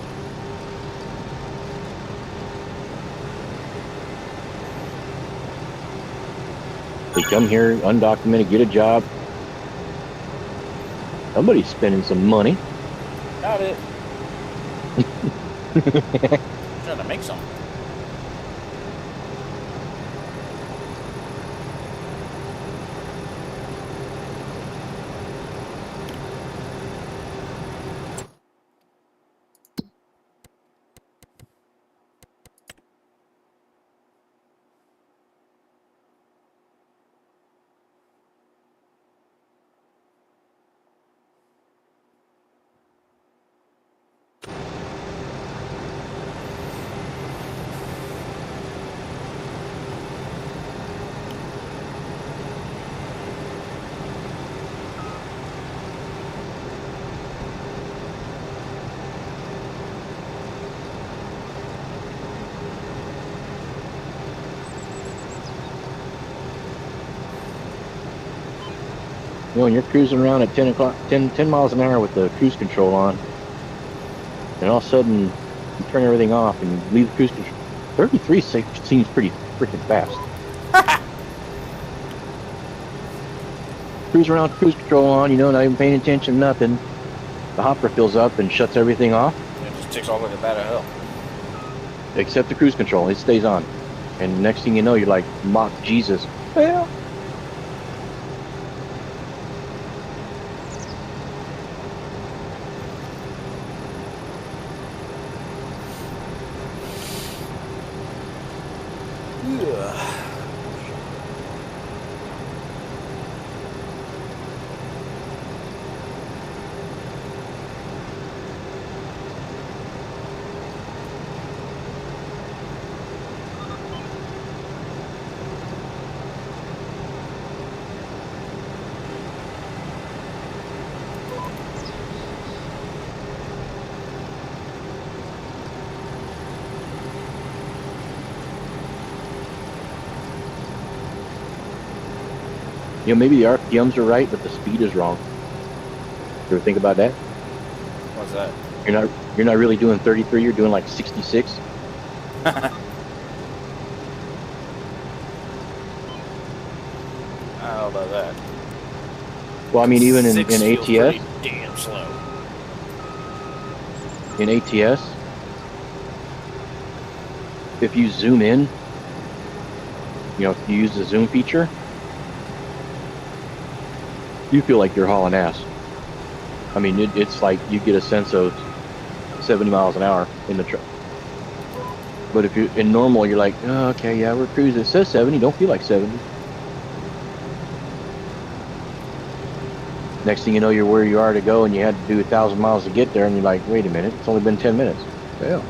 They come here undocumented, get a job. Somebody's spending some money. Got it. Trying to make some. You know, when you're cruising around at 10 miles an hour with the cruise control on, and all of a sudden you turn everything off and you leave the cruise control. 33 seems pretty freaking fast. Cruise around, cruise control on, you know, not even paying attention to nothing. The hopper fills up and shuts everything off, It just takes all like a bat of hell. except the cruise control. It stays on. And next thing you know, you're like, mock Jesus. Well, you know, maybe the RPMs are right, but the speed is wrong. You ever think about that? What's that? You're not really doing 33. You're doing like 66. I don't know about that. Well, I mean, even in Six feels ATS, pretty damn slow. in ATS, if you zoom in, you know, if you use the zoom feature, you feel like you're hauling ass. I mean, it's like you get a sense of 70 miles an hour in the truck. But if you're in normal, you're like, oh, okay, yeah, we're cruising. It says 70, don't feel like 70. Next thing you know, you're where you are to go, and you had to do 1,000 miles to get there, and you're like, wait a minute, it's only been 10 minutes. Well,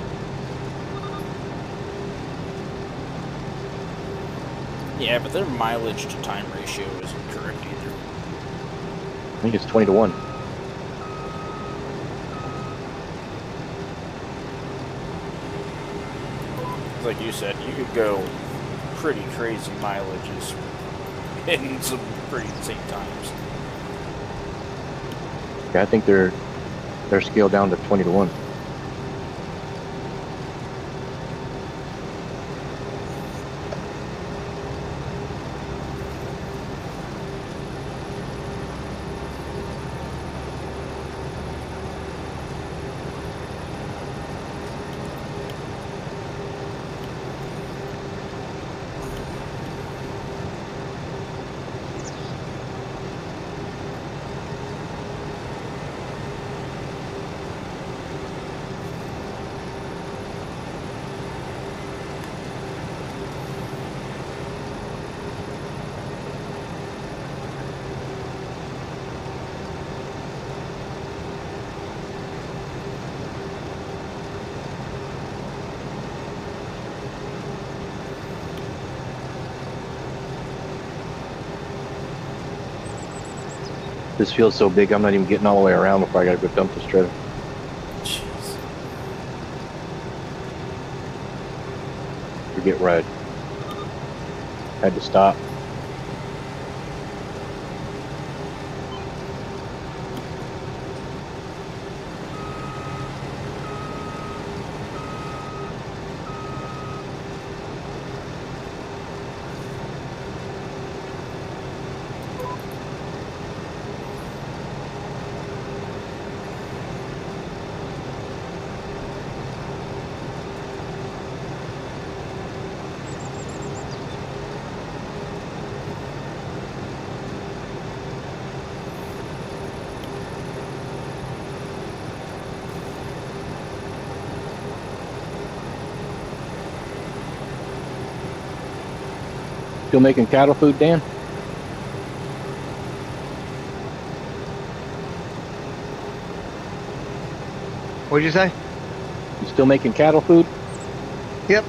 Yeah, but their mileage to time ratio isn't correct either. I think it's 20 to 1. Like you said, you could go pretty crazy mileages in some pretty insane times. Yeah, I think they're scaled down to 20 to 1. This field's so big, I'm not even getting all the way around before I gotta go dump this trailer. Jeez. Forget right. Had to stop. Still making cattle food, Dan? What'd you say? You still making cattle food? Yep.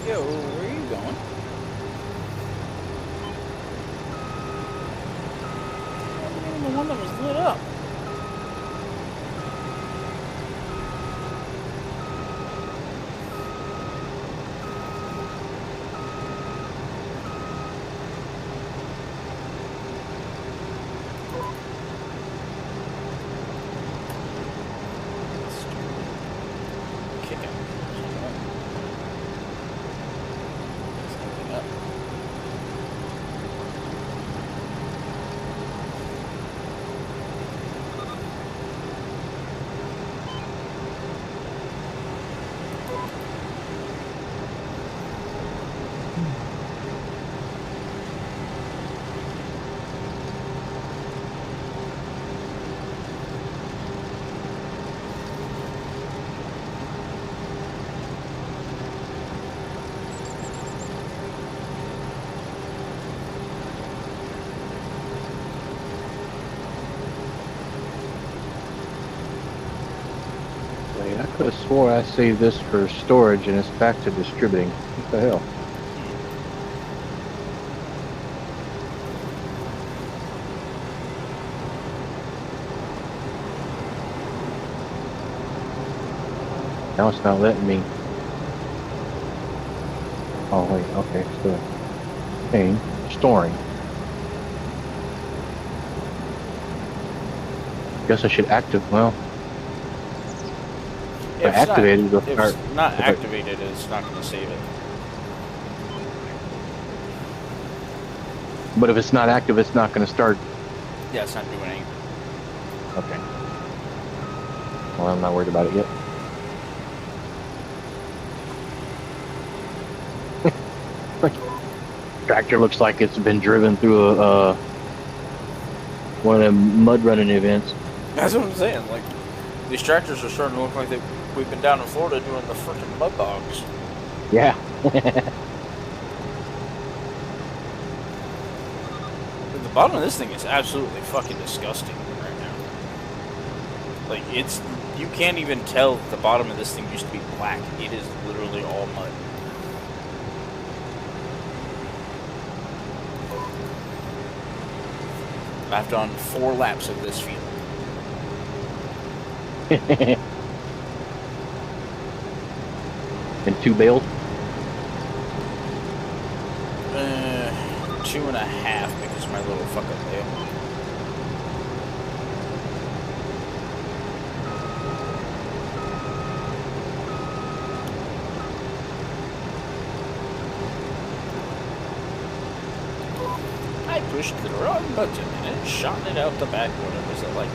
Yo, where are you going? I'm the one that was lit up. Kick him. Something up. Wait, I could have swore I saved this for storage and it's back to distributing. What the hell? Now it's not letting me. Oh wait, okay, still. Hey, storing. Guess I should well. Yeah, If activated, it'll if start. it's not if I- activated, it's not going to save it. But if it's not active, it's not going to start. Yeah, it's not doing anything. Okay. Well, I'm not worried about it yet. Tractor looks like it's been driven through a one of them mud running events. That's what I'm saying. Like, these tractors are starting to look like we've been down in Florida doing the freaking mud bogs. Yeah. The bottom of this thing is absolutely fucking disgusting right now. Like, you can't even tell the bottom of this thing used to be black. It is literally all mud. I've done 4 laps of this field. And 2 bales. 2.5 because my little fuck up bale. I pushed the wrong button and it shot it out the back. What was it, like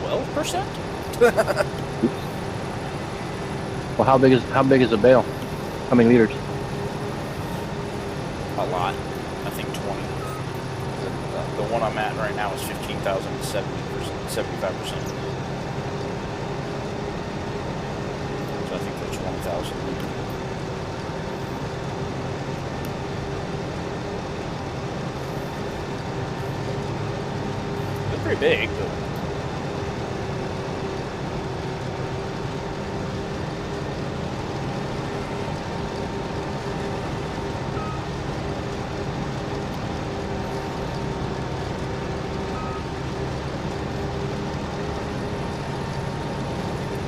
12%? Well, how big is a bale? How many liters? A lot. I think 20. The one I'm at right now is 15,000 to 70%, 75%. So I think that's 1,000. They're pretty big, but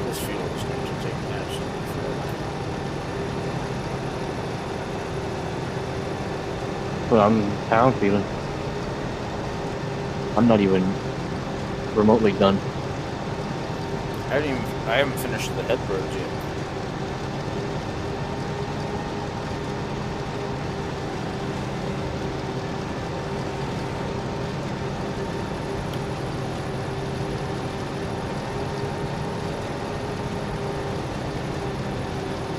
this field is going to take absolutely forever. Well, how I'm feeling. I'm not even remotely done. I haven't finished the head roads yet.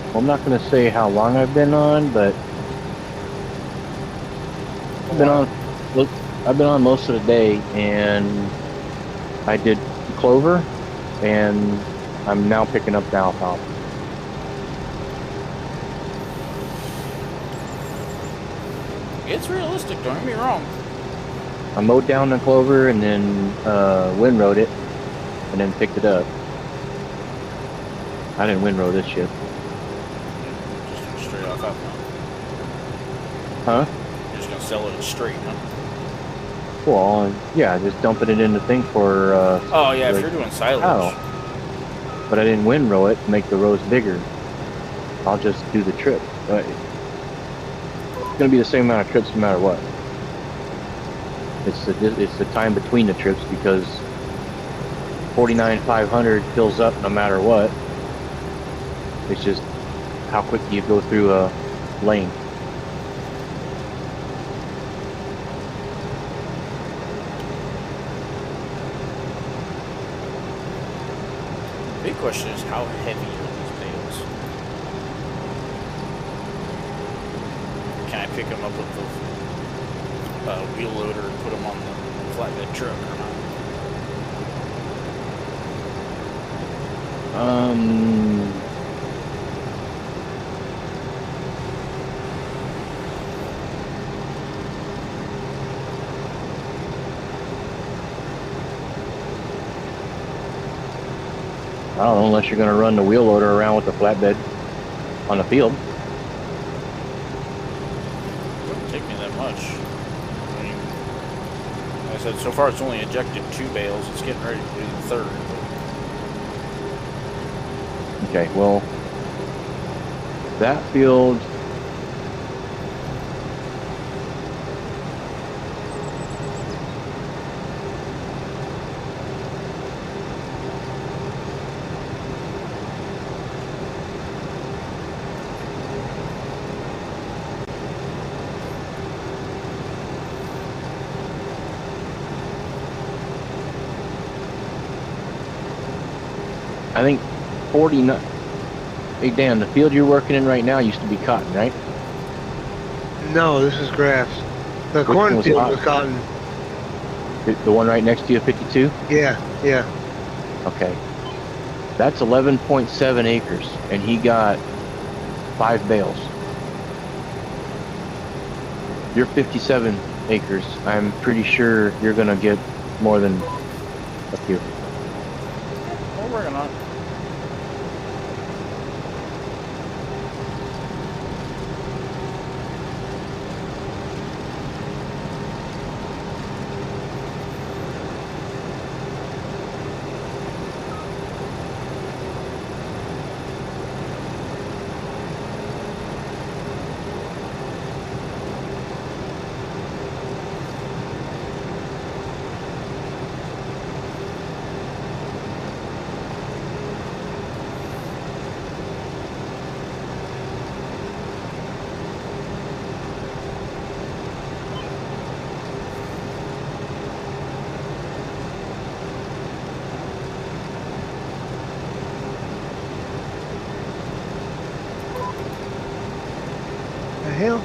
Well, I'm not going to say how long I've been on, but I've been on most of the day, and I did clover, and I'm now picking up the alfalfa. It's realistic, don't get me wrong. I mowed down the clover and then windrowed it, and then picked it up. I didn't windrow this shit. Just straight off up now. Huh? You're just gonna sell it straight, huh? Well, yeah, just dumping it in the thing for. Oh yeah, if the you're doing silage. cow. But I didn't windrow it to make the rows bigger. I'll just do the trip. It's gonna be the same amount of trips no matter what. It's the time between the trips because 49,500 fills up no matter what. It's just how quick you go through a lane. Big question is how heavy are these bales? Can I pick them up with the wheel loader and put them on the flatbed truck or not? I don't know, unless you're going to run the wheel loader around with the flatbed on the field. It wouldn't take me that much. I mean, like I said, so far it's only ejected 2 bales. It's getting ready to do the 3rd. Okay, well, that field. I think 49. Hey Dan, the field you're working in right now used to be cotton, right? No, this is grass. The Which one was cornfield was cotton. The one right next to you, 52? Yeah, yeah. Okay. That's 11.7 acres, and he got 5 bales. You're 57 acres. I'm pretty sure you're gonna get more than a few. We're working on it. The hell?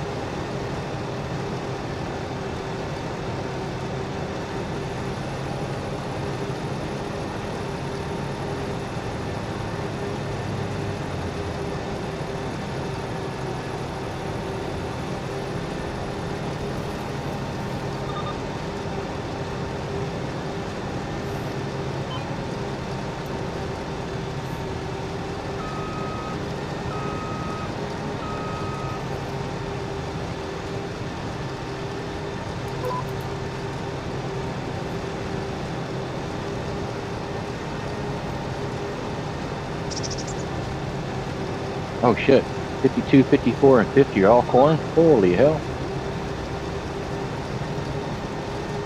Oh shit. 52, 54, and 50 are all corn? Holy hell.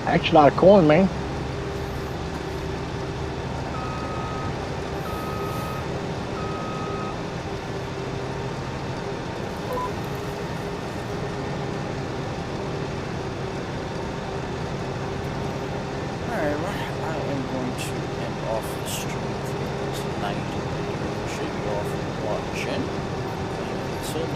Actually, a lot of corn, man. Alright, well, I am going to end off the stream for tonight. Appreciate you all for watching. Until next